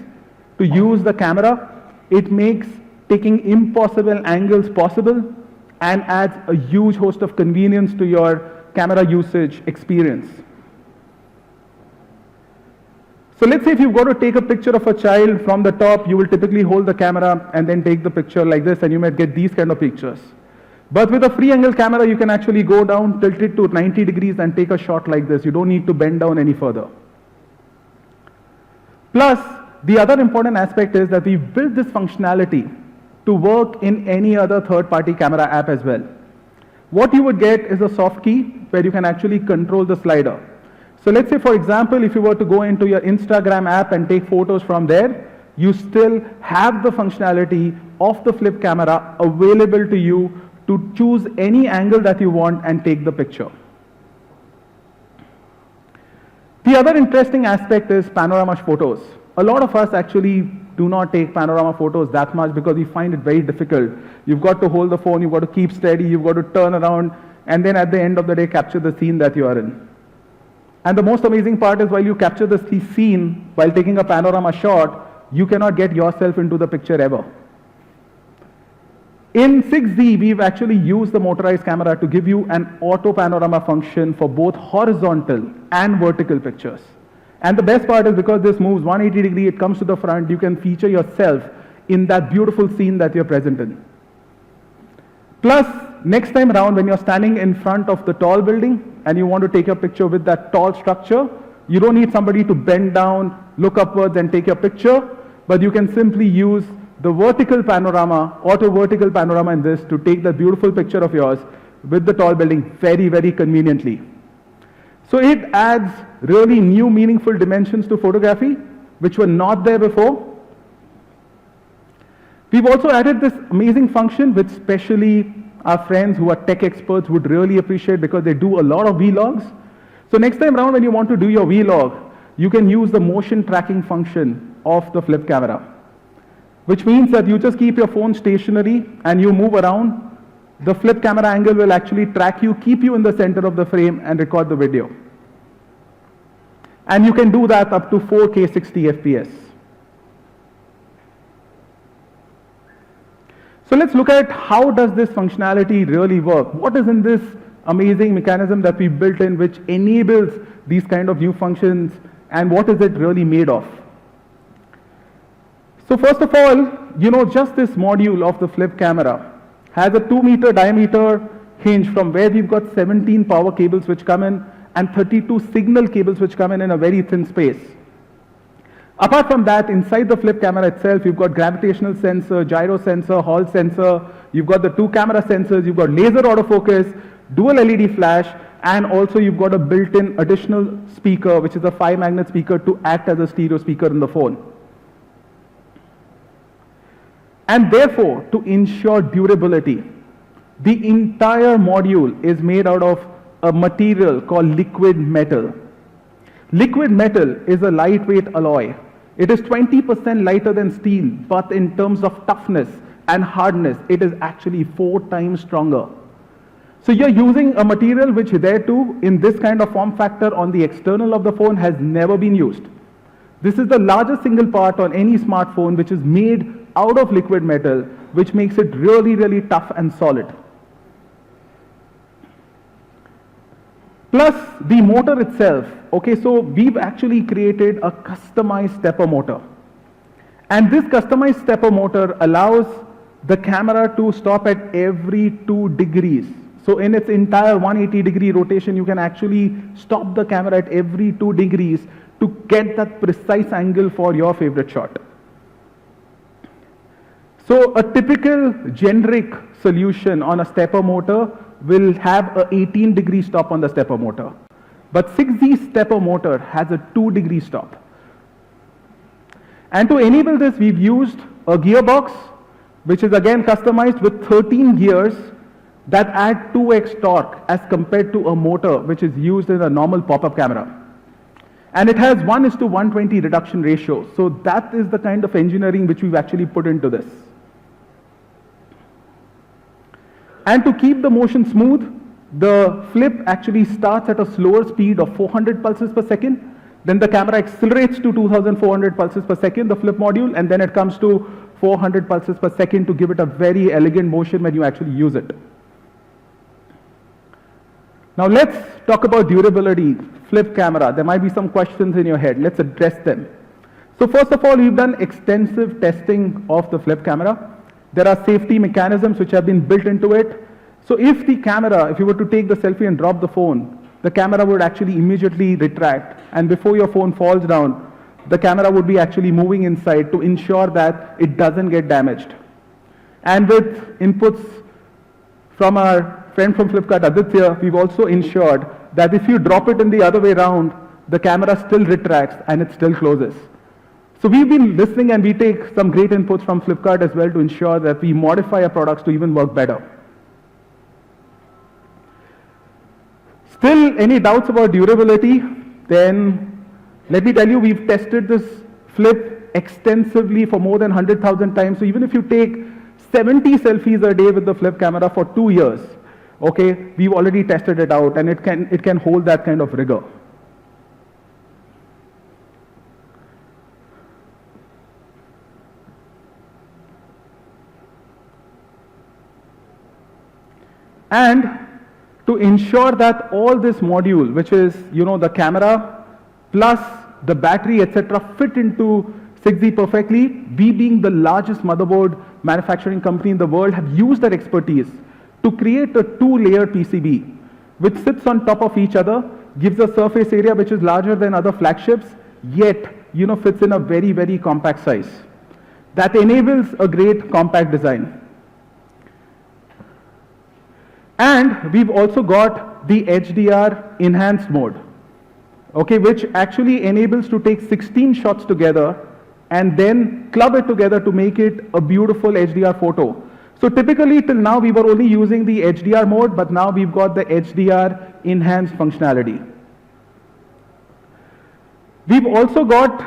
to use the camera. It makes taking impossible angles possible and adds a huge host of convenience to your camera usage experience. So let's say if you've got to take a picture of a child from the top, you will typically hold the camera and then take the picture like this, and you might get these kind of pictures. But with a free angle camera, you can actually go down, tilt it to 90 degrees and take a shot like this. You don't need to bend down any further. Plus, the other important aspect is that we've built this functionality to work in any other third-party camera app as well. What you would get is a soft key where you can actually control the slider. So let's say, for example, if you were to go into your Instagram app and take photos from there, you still have the functionality of the flip camera available to you to choose any angle that you want and take the picture. The The other interesting aspect is panorama photos. A lot of us actually do not take panorama photos that much because we find it very difficult. You've got to hold the phone, you've got to keep steady, you've got to turn around, and then at the end of the day capture the scene that you are in. And the most amazing part is while you capture the scene, while taking a panorama shot, you cannot get yourself into the picture ever. In 6Z, we've actually used the motorized camera to give you an auto panorama function for both horizontal and vertical pictures. And the best part is because this moves 180 degree, it comes to the front, you can feature yourself in that beautiful scene that you're present in. Plus, next time around when you're standing in front of the tall building and you want to take a picture with that tall structure, you don't need somebody to bend down, look upwards and take your picture, but you can simply use the vertical panorama, auto vertical panorama in this to take the beautiful picture of yours with the tall building very, very conveniently. So it adds really new meaningful dimensions to photography, which were not there before. We've also added this amazing function, which especially our friends who are tech experts would really appreciate because they do a lot of vlogs. So next time around when you want to do your vlog, you can use the motion tracking function of the flip camera, which means that you just keep your phone stationary and you move around. The flip camera angle will actually track you, keep you in the center of the frame and record the video. And you can do that up to 4K 60 FPS. So let's look at how does this functionality really work. What is in this amazing mechanism that we built in which enables these kind of new functions, and what is it really made of? So first of all, just this module of the flip camera has a 2-meter diameter hinge from where we've got 17 power cables which come in and 32 signal cables which come in a very thin space. Apart from that, inside the flip camera itself, you've got gravitational sensor, gyro sensor, Hall sensor, you've got the 2 camera sensors, you've got laser autofocus, dual LED flash, and also you've got a built-in additional speaker, which is a 5-magnet speaker to act as a stereo speaker in the phone. And therefore, to ensure durability, the entire module is made out of a material called liquid metal. Liquid metal is a lightweight alloy. It is 20% lighter than steel, but in terms of toughness and hardness, it is actually 4 times stronger. So you're using a material which thereto, in this kind of form factor on the external of the phone, has never been used. This is the largest single part on any smartphone which is made out of liquid metal, which makes it really, really tough and solid. Plus the motor itself. Okay, so we've actually created a customized stepper motor. And this customized stepper motor allows the camera to stop at every 2 degrees. So in its entire 180-degree rotation, you can actually stop the camera at every 2 degrees to get that precise angle for your favorite shot. So a typical generic solution on a stepper motor will have a 18-degree stop on the stepper motor. But 6Z stepper motor has a 2-degree stop. And to enable this, we've used a gearbox, which is again customized with 13 gears that add 2x torque as compared to a motor which is used in a normal pop-up camera. And it has 1:120 reduction ratio. So that is the kind of engineering which we've actually put into this. And to keep the motion smooth, the flip actually starts at a slower speed of 400 pulses per second. Then the camera accelerates to 2400 pulses per second, the flip module, and then it comes to 400 pulses per second to give it a very elegant motion when you actually use it. Now let's talk about durability, flip camera. There might be some questions in your head. Let's address them. So first of all, we've done extensive testing of the flip camera. There are safety mechanisms which have been built into it. So if the camera, if you were to take the selfie and drop the phone, the camera would actually immediately retract. And before your phone falls down, the camera would be actually moving inside to ensure that it doesn't get damaged. And with inputs from our friend from Flipkart, Aditya, we've also ensured that if you drop it in the other way around, the camera still retracts and it still closes. So we've been listening and we take some great inputs from Flipkart as well to ensure that we modify our products to even work better. Still, any doubts about durability? Then Let me tell you, we've tested this flip extensively for more than 100,000 times. So even if you take 70 selfies a day with the flip camera for 2 years, okay, we've already tested it out, and it can hold that kind of rigor. And to ensure that all this module, which is, the camera plus the battery, etc., fit into 6Z perfectly, we being the largest motherboard manufacturing company in the world have used that expertise to create a 2-layer PCB, which sits on top of each other, gives a surface area which is larger than other flagships, yet, fits in a very, very compact size. That enables a great compact design. And we've also got the HDR enhanced mode, okay, which actually enables to take 16 shots together and then club it together to make it a beautiful HDR photo. So typically till now we were only using the HDR mode, but now we've got the HDR enhanced functionality. We've also got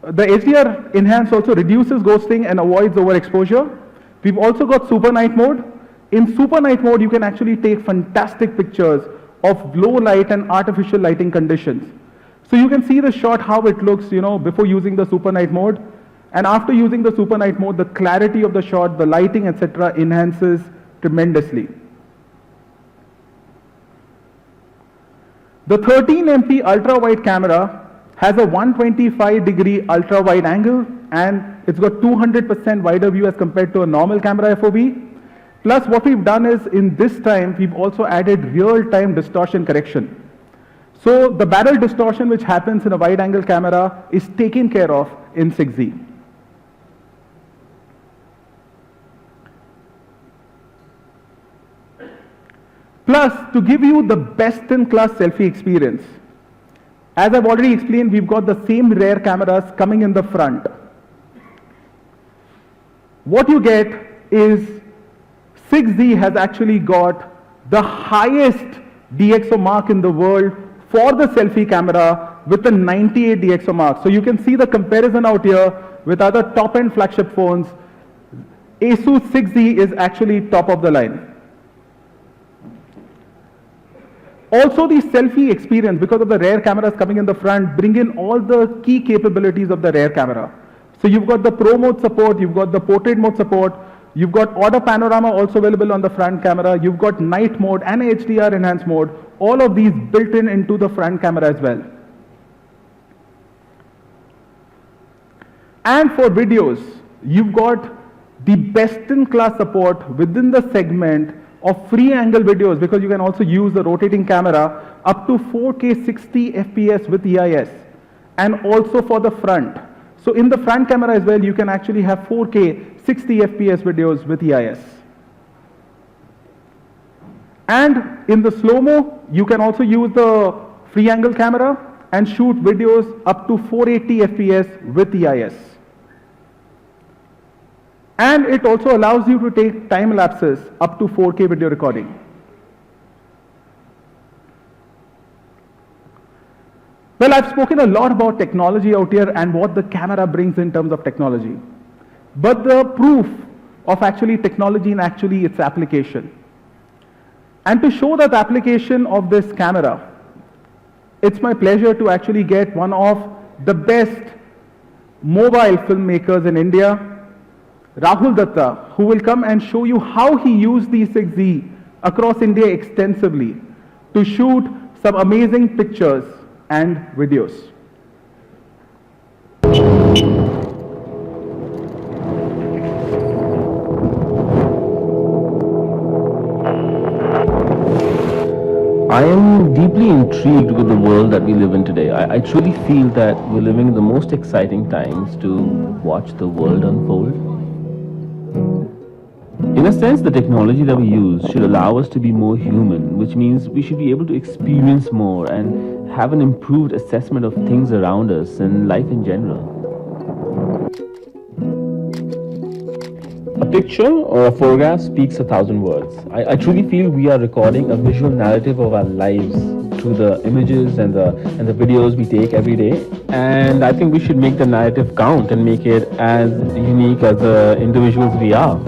the HDR enhanced also reduces ghosting and avoids overexposure. We've also got super night mode. In super night mode, you can actually take fantastic pictures of low light and artificial lighting conditions. So you can see the shot, how it looks, before using the super night mode. And after using the super night mode, the clarity of the shot, the lighting, etc., enhances tremendously. The 13MP ultra-wide camera has a 125-degree ultra-wide angle, and it's got 200% wider view as compared to a normal camera FOV. Plus, what we've done is, in this time, we've also added real-time distortion correction. So the barrel distortion which happens in a wide-angle camera is taken care of in 6Z. Plus, to give you the best-in-class selfie experience, as I've already explained, we've got the same rear cameras coming in the front. What you get is 6Z has actually got the highest DxO mark in the world for the selfie camera with the 98 DxO mark. So you can see the comparison out here with other top-end flagship phones. Asus 6Z is actually top of the line. Also, the selfie experience, because of the rear cameras coming in the front, bring in all the key capabilities of the rear camera. So you've got the Pro mode support, you've got the portrait mode support, you've got auto panorama also available on the front camera, you've got night mode and HDR enhanced mode, all of these built in into the front camera as well. And for videos, you've got the best-in-class support within the segment of free angle videos, because you can also use the rotating camera up to 4K 60 FPS with EIS, and also for the front. So in the front camera as well, you can actually have 4K 60 FPS videos with EIS. And in the slow-mo, you can also use the free angle camera and shoot videos up to 480 FPS with EIS. And it also allows you to take time lapses up to 4K video recording. Well, I've spoken a lot about technology out here and what the camera brings in terms of technology. But the proof of actually technology in actually its application. And to show that application of this camera, it's my pleasure to actually get one of the best mobile filmmakers in India, Rahul Datta, who will come and show you how he used the 6Z across India extensively to shoot some amazing pictures and videos. I am deeply intrigued with the world that we live in today. I truly feel that we're living in the most exciting times to watch the world unfold. In a sense, the technology that we use should allow us to be more human, which means we should be able to experience more and have an improved assessment of things around us and life in general. A picture or a photograph speaks 1,000 words. I truly feel we are recording a visual narrative of our lives through the images and the videos we take every day. And I think we should make the narrative count and make it as unique as the individuals we are.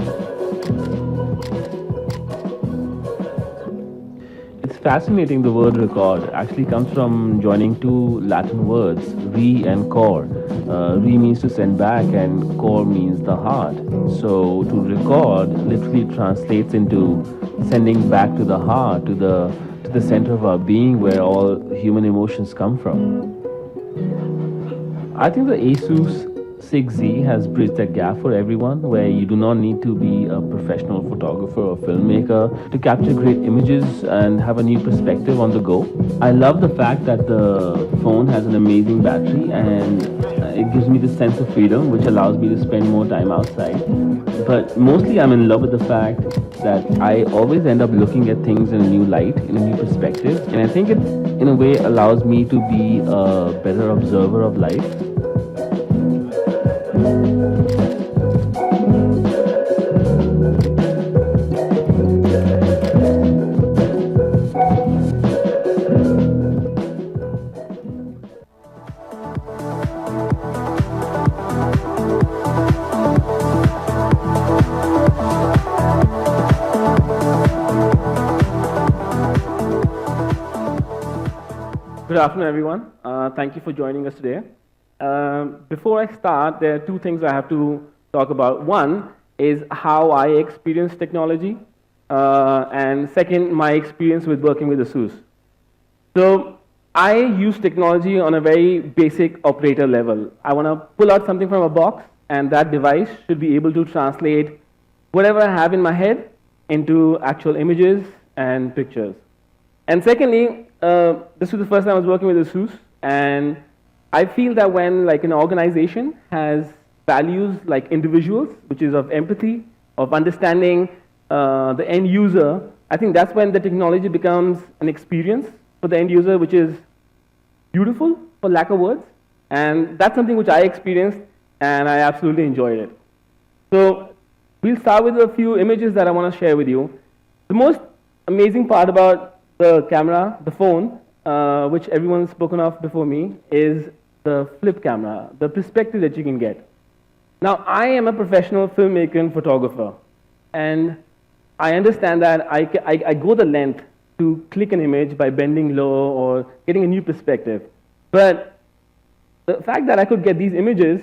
It's fascinating. The word record actually comes from joining two Latin words, re and cor. Re means to send back and cor means the heart. So to record literally translates into sending back to the heart, to the center of our being where all human emotions come from. I think the Asus 6Z has bridged that gap for everyone, where you do not need to be a professional photographer or filmmaker to capture great images and have a new perspective on the go. I love the fact that the phone has an amazing battery, and it gives me this sense of freedom which allows me to spend more time outside. But mostly I'm in love with the fact that I always end up looking at things in a new light, in a new perspective, and I think it in a way allows me to be a better observer of life. Good afternoon, everyone. Thank you for joining us today. Before I start, there are two things I have to talk about. One is how I experience technology, and second, my experience with working with Asus. So I use technology on a very basic operator level. I want to pull out something from a box, and that device should be able to translate whatever I have in my head into actual images and pictures. And secondly, this was the first time I was working with Asus, and I feel that when like an organization has values like individuals, which is of empathy, of understanding the end user, I think that's when the technology becomes an experience for the end user, which is beautiful, for lack of words. And that's something which I experienced, and I absolutely enjoyed it. So we'll start with a few images that I want to share with you. The most amazing part about the camera, the phone, which everyone's spoken of before me, is the flip camera, the perspective that you can get. Now, I am a professional filmmaker and photographer, and I understand that I go the length to click an image by bending low or getting a new perspective. But the fact that I could get these images,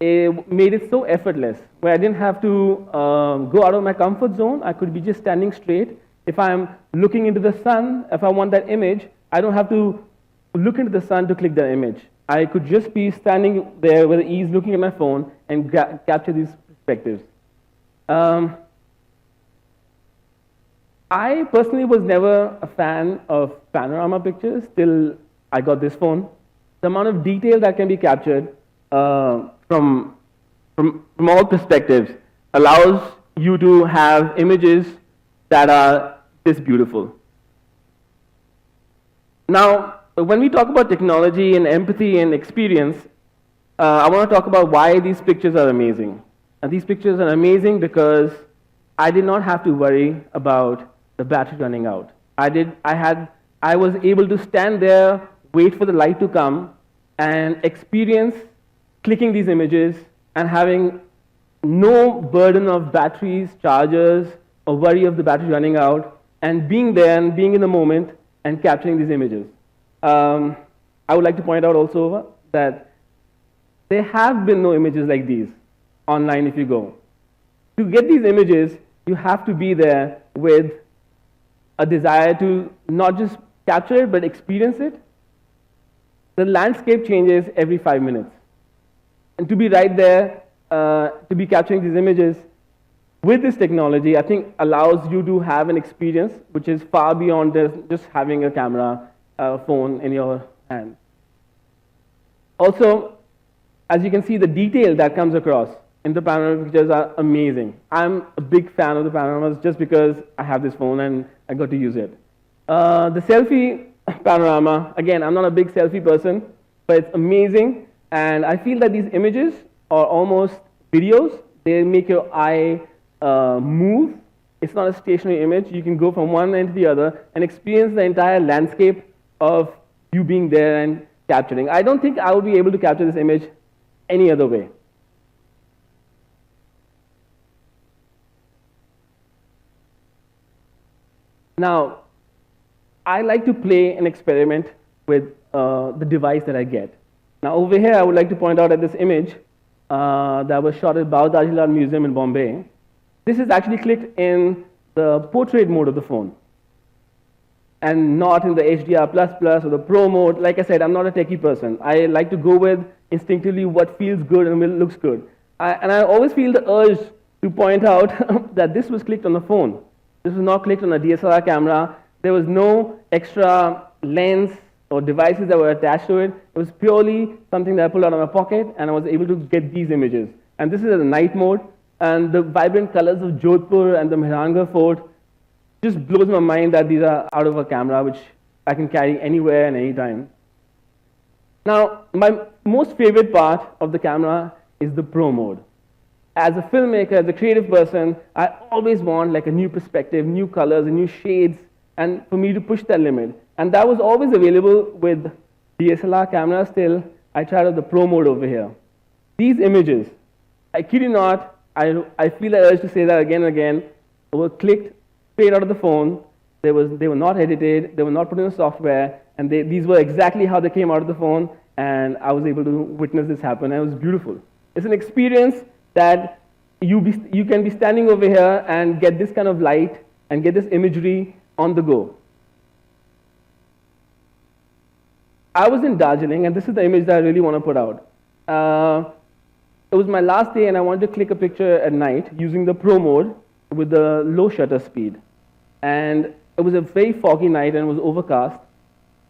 it made it so effortless, where I didn't have to go out of my comfort zone. I could be just standing straight. If I'm looking into the sun, if I want that image, I don't have to look into the sun to click the image. I could just be standing there with ease looking at my phone and capture these perspectives. I personally was never a fan of panorama pictures till I got this phone. The amount of detail that can be captured from all perspectives allows you to have images that are this beautiful. Now, when we talk about technology and empathy and experience, I want to talk about why these pictures are amazing. And these pictures are amazing because I did not have to worry about the battery running out. I was able to stand there, wait for the light to come, and experience clicking these images and having no burden of batteries, chargers, or worry of the battery running out, and being there and being in the moment and capturing these images. I would like to point out also that there have been no images like these online if you go. To get these images, you have to be there with a desire to not just capture it, but experience it. The landscape changes every 5 minutes. And to be right there, to be capturing these images with this technology, I think allows you to have an experience which is far beyond just having a camera, phone in your hand. Also, as you can see, the detail that comes across in the panorama pictures are amazing. I'm a big fan of the panoramas just because I have this phone and I got to use it. The selfie panorama, again, I'm not a big selfie person, but it's amazing. And I feel that these images are almost videos. They make your eye move. It's not a stationary image. You can go from one end to the other and experience the entire landscape of you being there and capturing. I don't think I would be able to capture this image any other way. Now, I like to play an experiment with the device that I get. Now, over here, I would like to point out at this image that was shot at Baudajilar Museum in Bombay. This is actually clicked in the portrait mode of the phone and not in the HDR++ or the Pro mode. Like I said, I'm not a techie person. I like to go with instinctively what feels good and looks good. And I always feel the urge to point out that this was clicked on the phone. This was not clicked on a DSLR camera. There was no extra lens or devices that were attached to it. It was purely something that I pulled out of my pocket, and I was able to get these images. And this is at the night mode, and the vibrant colors of Jodhpur and the Mehrangarh Fort just blows my mind that these are out of a camera, which I can carry anywhere and anytime. Now, my most favorite part of the camera is the Pro mode. As a filmmaker, as a creative person, I always want like a new perspective, new colors, and new shades, and for me to push that limit. And that was always available with DSLR cameras till I tried out the Pro mode over here. These images, I kid you not, I feel the urge to say that again and again, were clicked straight out of the phone. They were not edited, they were not put in the software, and these were exactly how they came out of the phone, and I was able to witness this happen, and it was beautiful. It's an experience that you can be standing over here and get this kind of light and get this imagery on the go. I was in Darjeeling, and this is the image that I really want to put out. It was my last day, and I wanted to click a picture at night using the Pro mode with the low shutter speed. And it was a very foggy night, and it was overcast.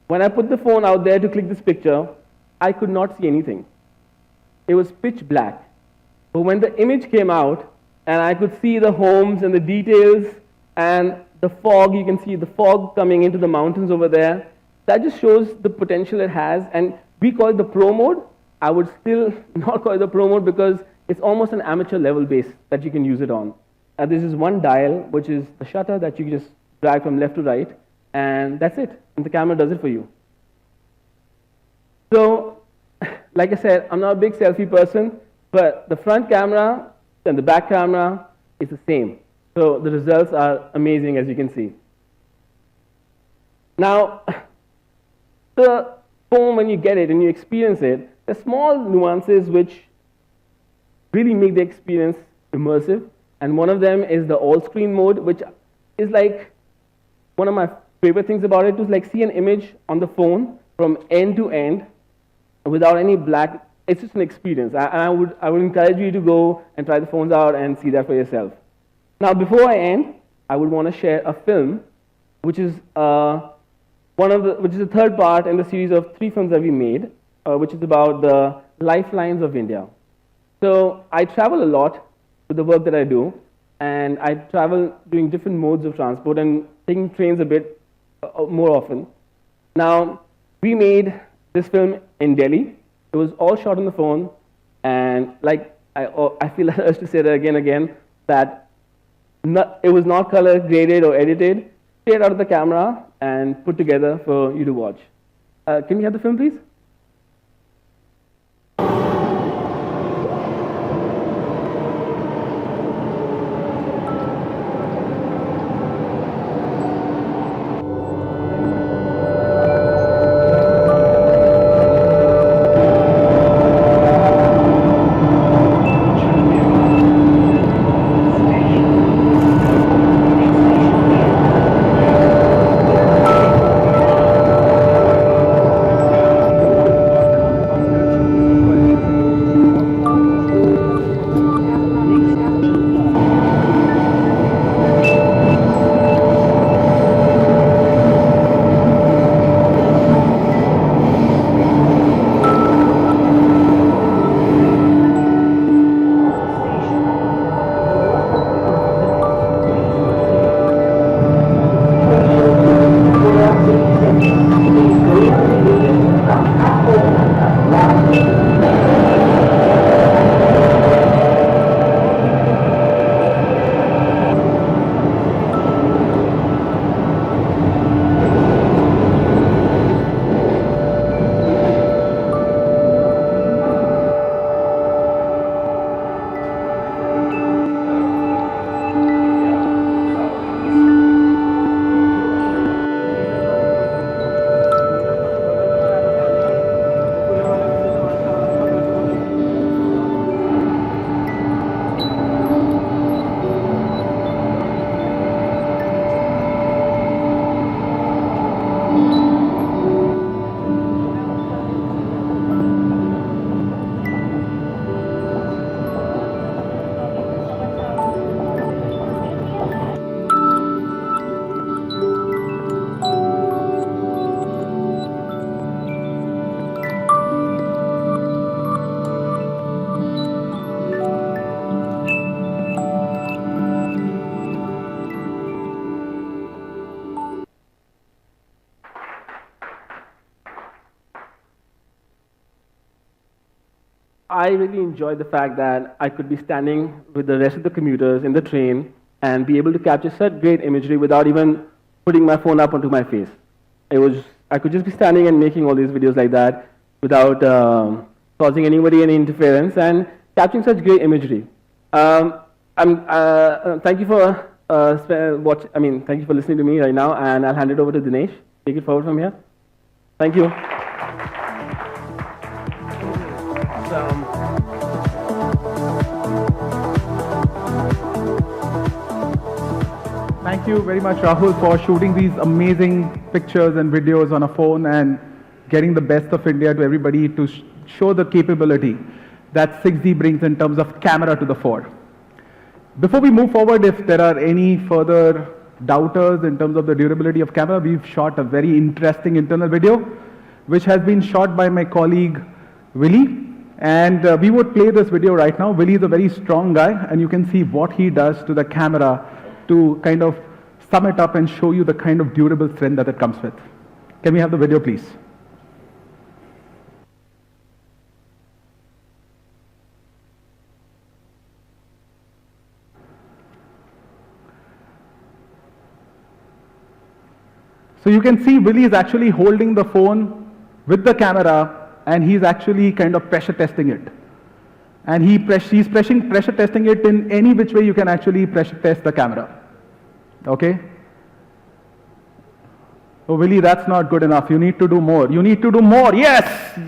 When I put the phone out there to click this picture, I could not see anything. It was pitch black. But when the image came out, and I could see the homes and the details and the fog, you can see the fog coming into the mountains over there, that just shows the potential it has. And we call it the Pro mode. I would still not call it the Pro mode because it's almost an amateur level base that you can use it on. This is one dial, which is the shutter that you just drag from left to right, and that's it. And the camera does it for you. So, like I said, I'm not a big selfie person, but the front camera and the back camera is the same. So the results are amazing, as you can see. Now, the phone, when you get it and you experience it, there's small nuances which really make the experience immersive. And one of them is the all-screen mode, which is like one of my favorite things about it, to like see an image on the phone from end to end without any black. It's just an experience. I would encourage you to go and try the phones out and see that for yourself. Now, before I end, I would want to share a film, which is the third part in the series of 3 films that we made, which is about the lifelines of India. So I travel a lot with the work that I do, and I travel doing different modes of transport and taking trains a bit more often. Now, we made this film in Delhi. It was all shot on the phone, and like I feel the urge to say that again, that it was not color graded or edited, straight out of the camera and put together for you to watch. Can we have the film, please? I really enjoyed the fact that I could be standing with the rest of the commuters in the train and be able to capture such great imagery without even putting my phone up onto my face. I could just be standing and making all these videos like that without causing anybody any interference and capturing such great imagery. Thank you for thank you for listening to me right now, and I'll hand it over to Dinesh. Take it forward from here. Thank you. Thank you very much, Rahul, for shooting these amazing pictures and videos on a phone and getting the best of India to everybody to show the capability that 6G brings in terms of camera to the fore. Before we move forward, if there are any further doubters in terms of the durability of camera, we've shot a very interesting internal video, which has been shot by my colleague, Willie. And we would play this video right now. Willie is a very strong guy, and you can see what he does to the camera to kind of sum it up and show you the kind of durable strength that it comes with. Can we have the video, please? So you can see Willie is actually holding the phone with the camera, and he's actually kind of pressure testing it. And he's pressure testing it in any which way you can actually pressure test the camera. Okay? Oh, Willie, that's not good enough. You need to do more. You need to do more. Yes!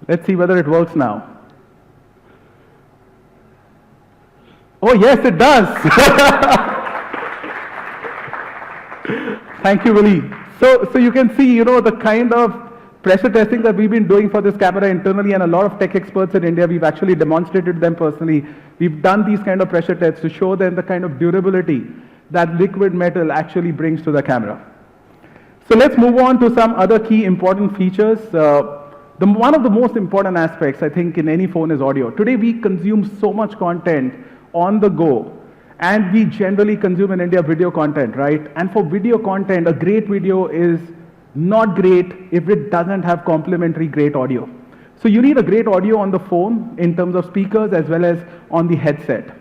Let's see whether it works now. Oh, yes, it does. Thank you, Willie. So you can see, the kind of pressure testing that we've been doing for this camera internally, and a lot of tech experts in India, we've actually demonstrated them personally. We've done these kind of pressure tests to show them the kind of durability that liquid metal actually brings to the camera. So let's move on to some other key important features. One of the most important aspects, I think, in any phone is audio. Today we consume so much content on the go, and we generally consume in India video content, right? And for video content, a great video is not great if it doesn't have complementary great audio. So you need a great audio on the phone in terms of speakers as well as on the headset.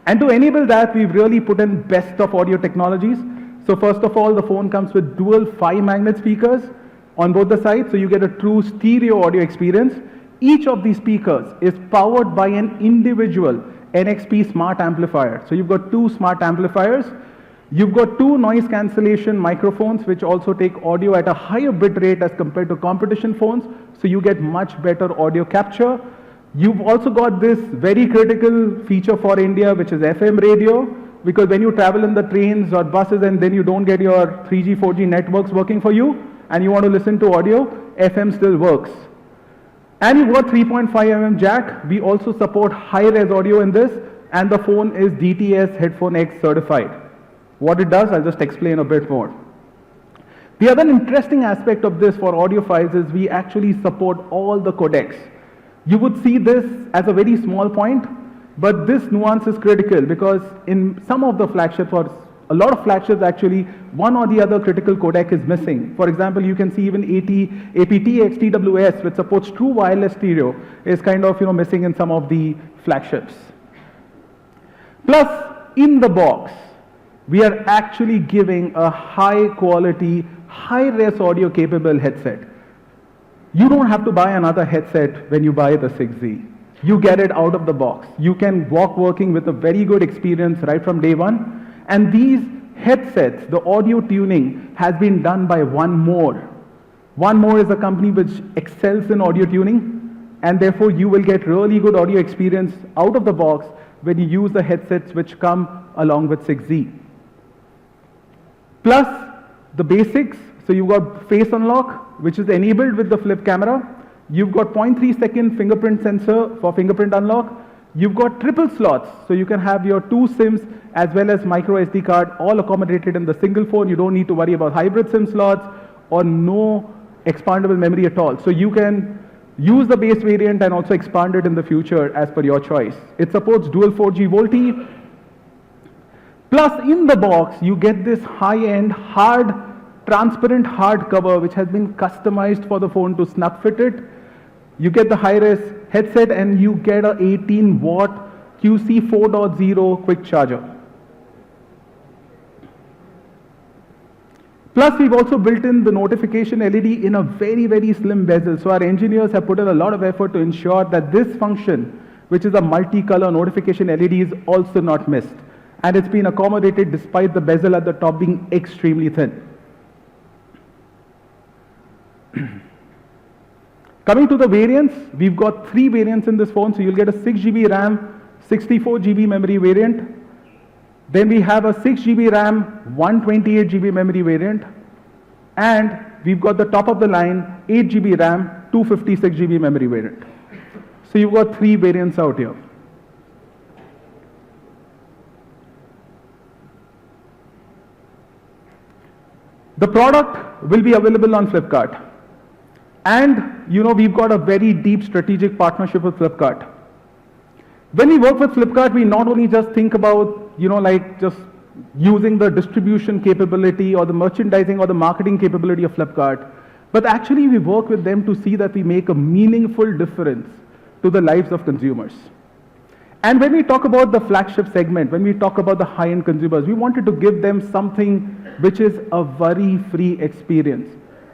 And to enable that, we've really put in best of audio technologies. So first of all, the phone comes with dual 5-magnet speakers on both the sides, so you get a true stereo audio experience. Each of these speakers is powered by an individual NXP smart amplifier. So you've got 2 smart amplifiers. You've got 2 noise cancellation microphones, which also take audio at a higher bit rate as compared to competition phones, so you get much better audio capture. You've also got this very critical feature for India, which is FM radio, because when you travel in the trains or buses and then you don't get your 3G, 4G networks working for you, and you want to listen to audio, FM still works. And you've got 3.5 mm jack. We also support high-res audio in this, and the phone is DTS Headphone X certified. What it does, I'll just explain a bit more. The other interesting aspect of this for audiophiles is we actually support all the codecs. You would see this as a very small point, but this nuance is critical because in some of the flagships, or a lot of flagships actually, one or the other critical codec is missing. For example, you can see even aptX TWS, which supports true wireless stereo, is kind of missing in some of the flagships. Plus, in the box, we are actually giving a high quality, high-res audio capable headset. You don't have to buy another headset when you buy the 6Z. You get it out of the box. You can walk working with a very good experience right from day one. And these headsets, the audio tuning has been done by One More. One More is a company which excels in audio tuning, and therefore you will get really good audio experience out of the box when you use the headsets which come along with 6Z. Plus the basics, so you've got face unlock, which is enabled with the flip camera. You've got 0.3 second fingerprint sensor for fingerprint unlock. You've got triple slots, so you can have your 2 SIMs as well as micro SD card all accommodated in the single phone. You don't need to worry about hybrid SIM slots or no expandable memory at all. So you can use the base variant and also expand it in the future as per your choice. It supports dual 4G VoLTE. Plus, in the box, you get this high-end hard transparent hard cover which has been customized for the phone to snap fit it. You get the high-res headset and you get a 18-watt QC 4.0 quick charger. Plus, we've also built in the notification LED in a very, very slim bezel. So our engineers have put in a lot of effort to ensure that this function, which is a multicolor notification LED, is also not missed. And it's been accommodated despite the bezel at the top being extremely thin. Coming to the variants, we've got 3 variants in this phone. So you'll get a 6GB RAM, 64GB memory variant. Then we have a 6GB RAM, 128GB memory variant. And we've got the top of the line, 8GB RAM, 256GB memory variant. So you've got 3 variants out here. The product will be available on Flipkart. And we've got a very deep strategic partnership with Flipkart. When we work with Flipkart, we not only just think about, just using the distribution capability or the merchandising or the marketing capability of Flipkart, but actually we work with them to see that we make a meaningful difference to the lives of consumers. And when we talk about the flagship segment, when we talk about the high-end consumers, we wanted to give them something which is a worry-free experience,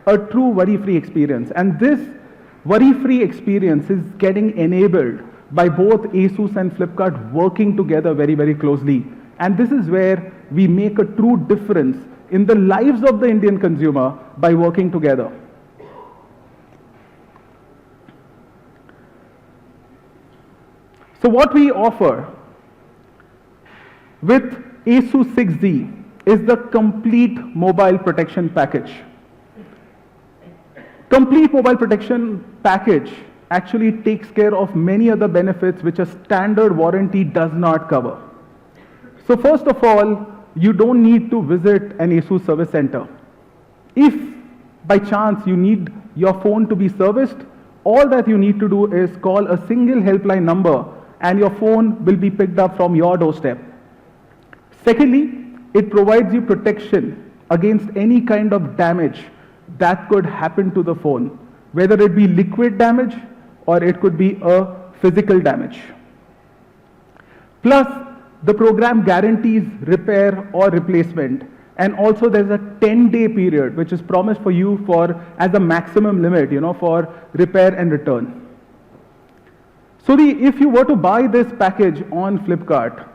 a true worry-free experience. And this worry-free experience is getting enabled by both Asus and Flipkart working together very, very closely. And this is where we make a true difference in the lives of the Indian consumer by working together. So what we offer with Asus 6Z is the complete mobile protection package. Complete mobile protection package actually takes care of many other benefits which a standard warranty does not cover. So first of all, you don't need to visit an Asus service center. If by chance you need your phone to be serviced, all that you need to do is call a single helpline number and your phone will be picked up from your doorstep. Secondly, it provides you protection against any kind of damage that could happen to the phone, whether it be liquid damage or it could be a physical damage. Plus, the program guarantees repair or replacement, and also there's a 10-day period which is promised for you as a maximum limit, for repair and return. So if you were to buy this package on Flipkart,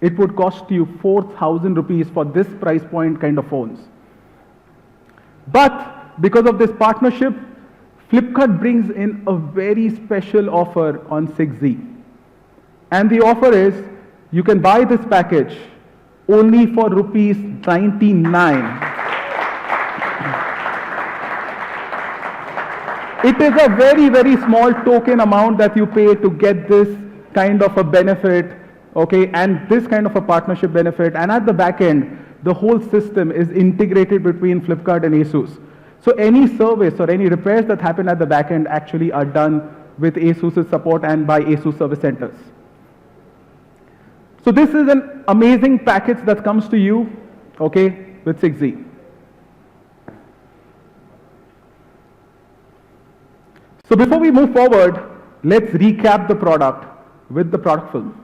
it would cost you 4,000 rupees for this price point kind of phones. But because of this partnership, Flipkart brings in a very special offer on 6Z. And the offer is, you can buy this package only for rupees 99. It is a very, very small token amount that you pay to get this kind of a benefit, okay, and this kind of a partnership benefit. And at the back end, the whole system is integrated between Flipkart and Asus. So any service or any repairs that happen at the back end actually are done with Asus's support and by Asus service centers. So this is an amazing package that comes to you, okay, with 6Z. So before we move forward, let's recap the product with the product film.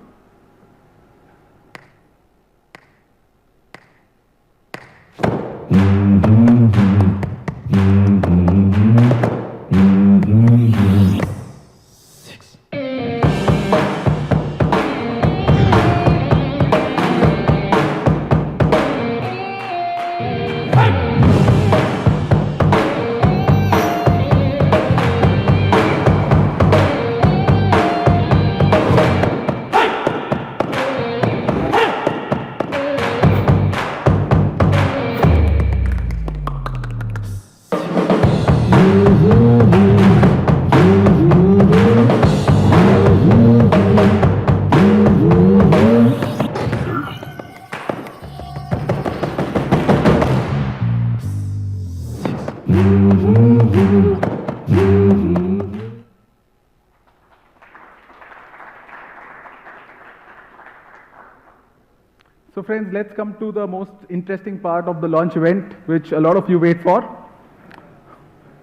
So So friends, let's come to the most interesting part of the launch event, which a lot of you wait for,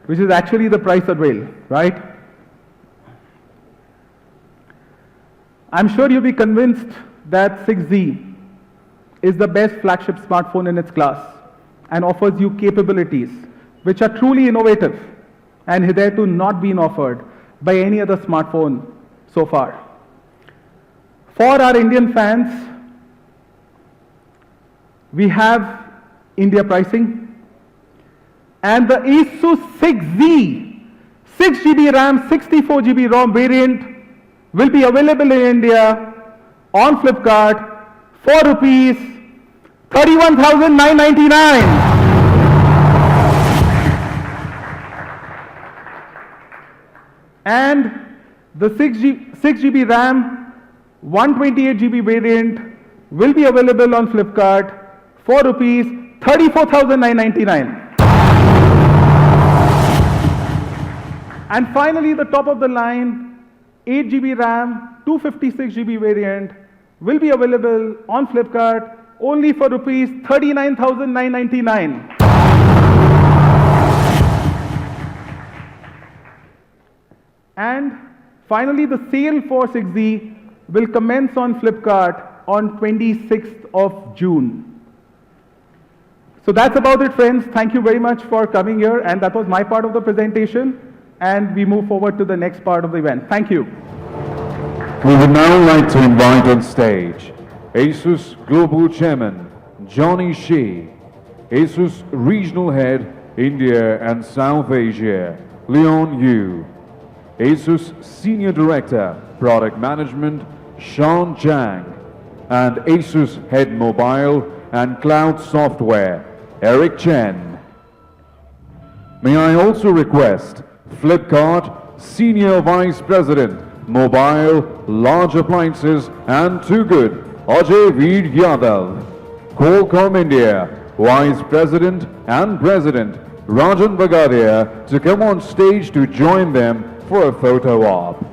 which is actually the price unveil, right? I'm sure you'll be convinced that 6Z is the best flagship smartphone in its class and offers you capabilities which are truly innovative and hitherto not been offered by any other smartphone so far. For our Indian fans, we have India pricing and the Asus 6Z 6GB RAM, 64GB ROM variant will be available in India on Flipkart for rupees 31,999. And the 6GB RAM, 128GB variant will be available on Flipkart for rupees 34,999. And finally, the top of the line, 8GB RAM, 256GB variant will be available on Flipkart only for rupees 39,999. And finally, the sale for 6Z will commence on Flipkart on 26th of June. So that's about it, friends. Thank you very much for coming here, and that was my part of the presentation, and we move forward to the next part of the event. Thank you. We would now like to invite on stage Asus Global Chairman Johnny Shi, Asus Regional Head India and South Asia Leon Yu, Asus Senior Director Product Management Sean Zhang, and Asus Head Mobile and Cloud Software Eric Chen. May I also request Flipkart Senior Vice President Mobile, Large Appliances and Too Good Ajay Veer Yadav, Qualcomm India Vice President and President Rajan Bagadia to come on stage to join them for a photo op.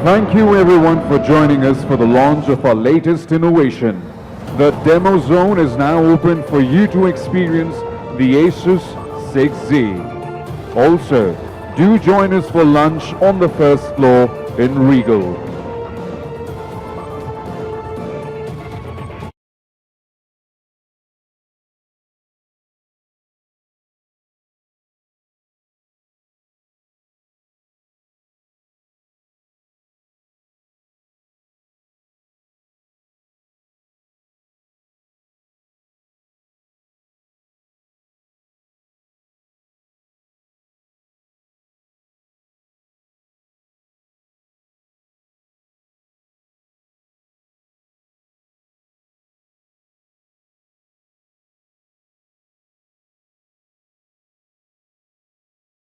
Thank you everyone for joining us for the launch of our latest innovation. The demo zone is now open for you to experience the Asus 6Z. Also, do join us for lunch on the first floor in Regal.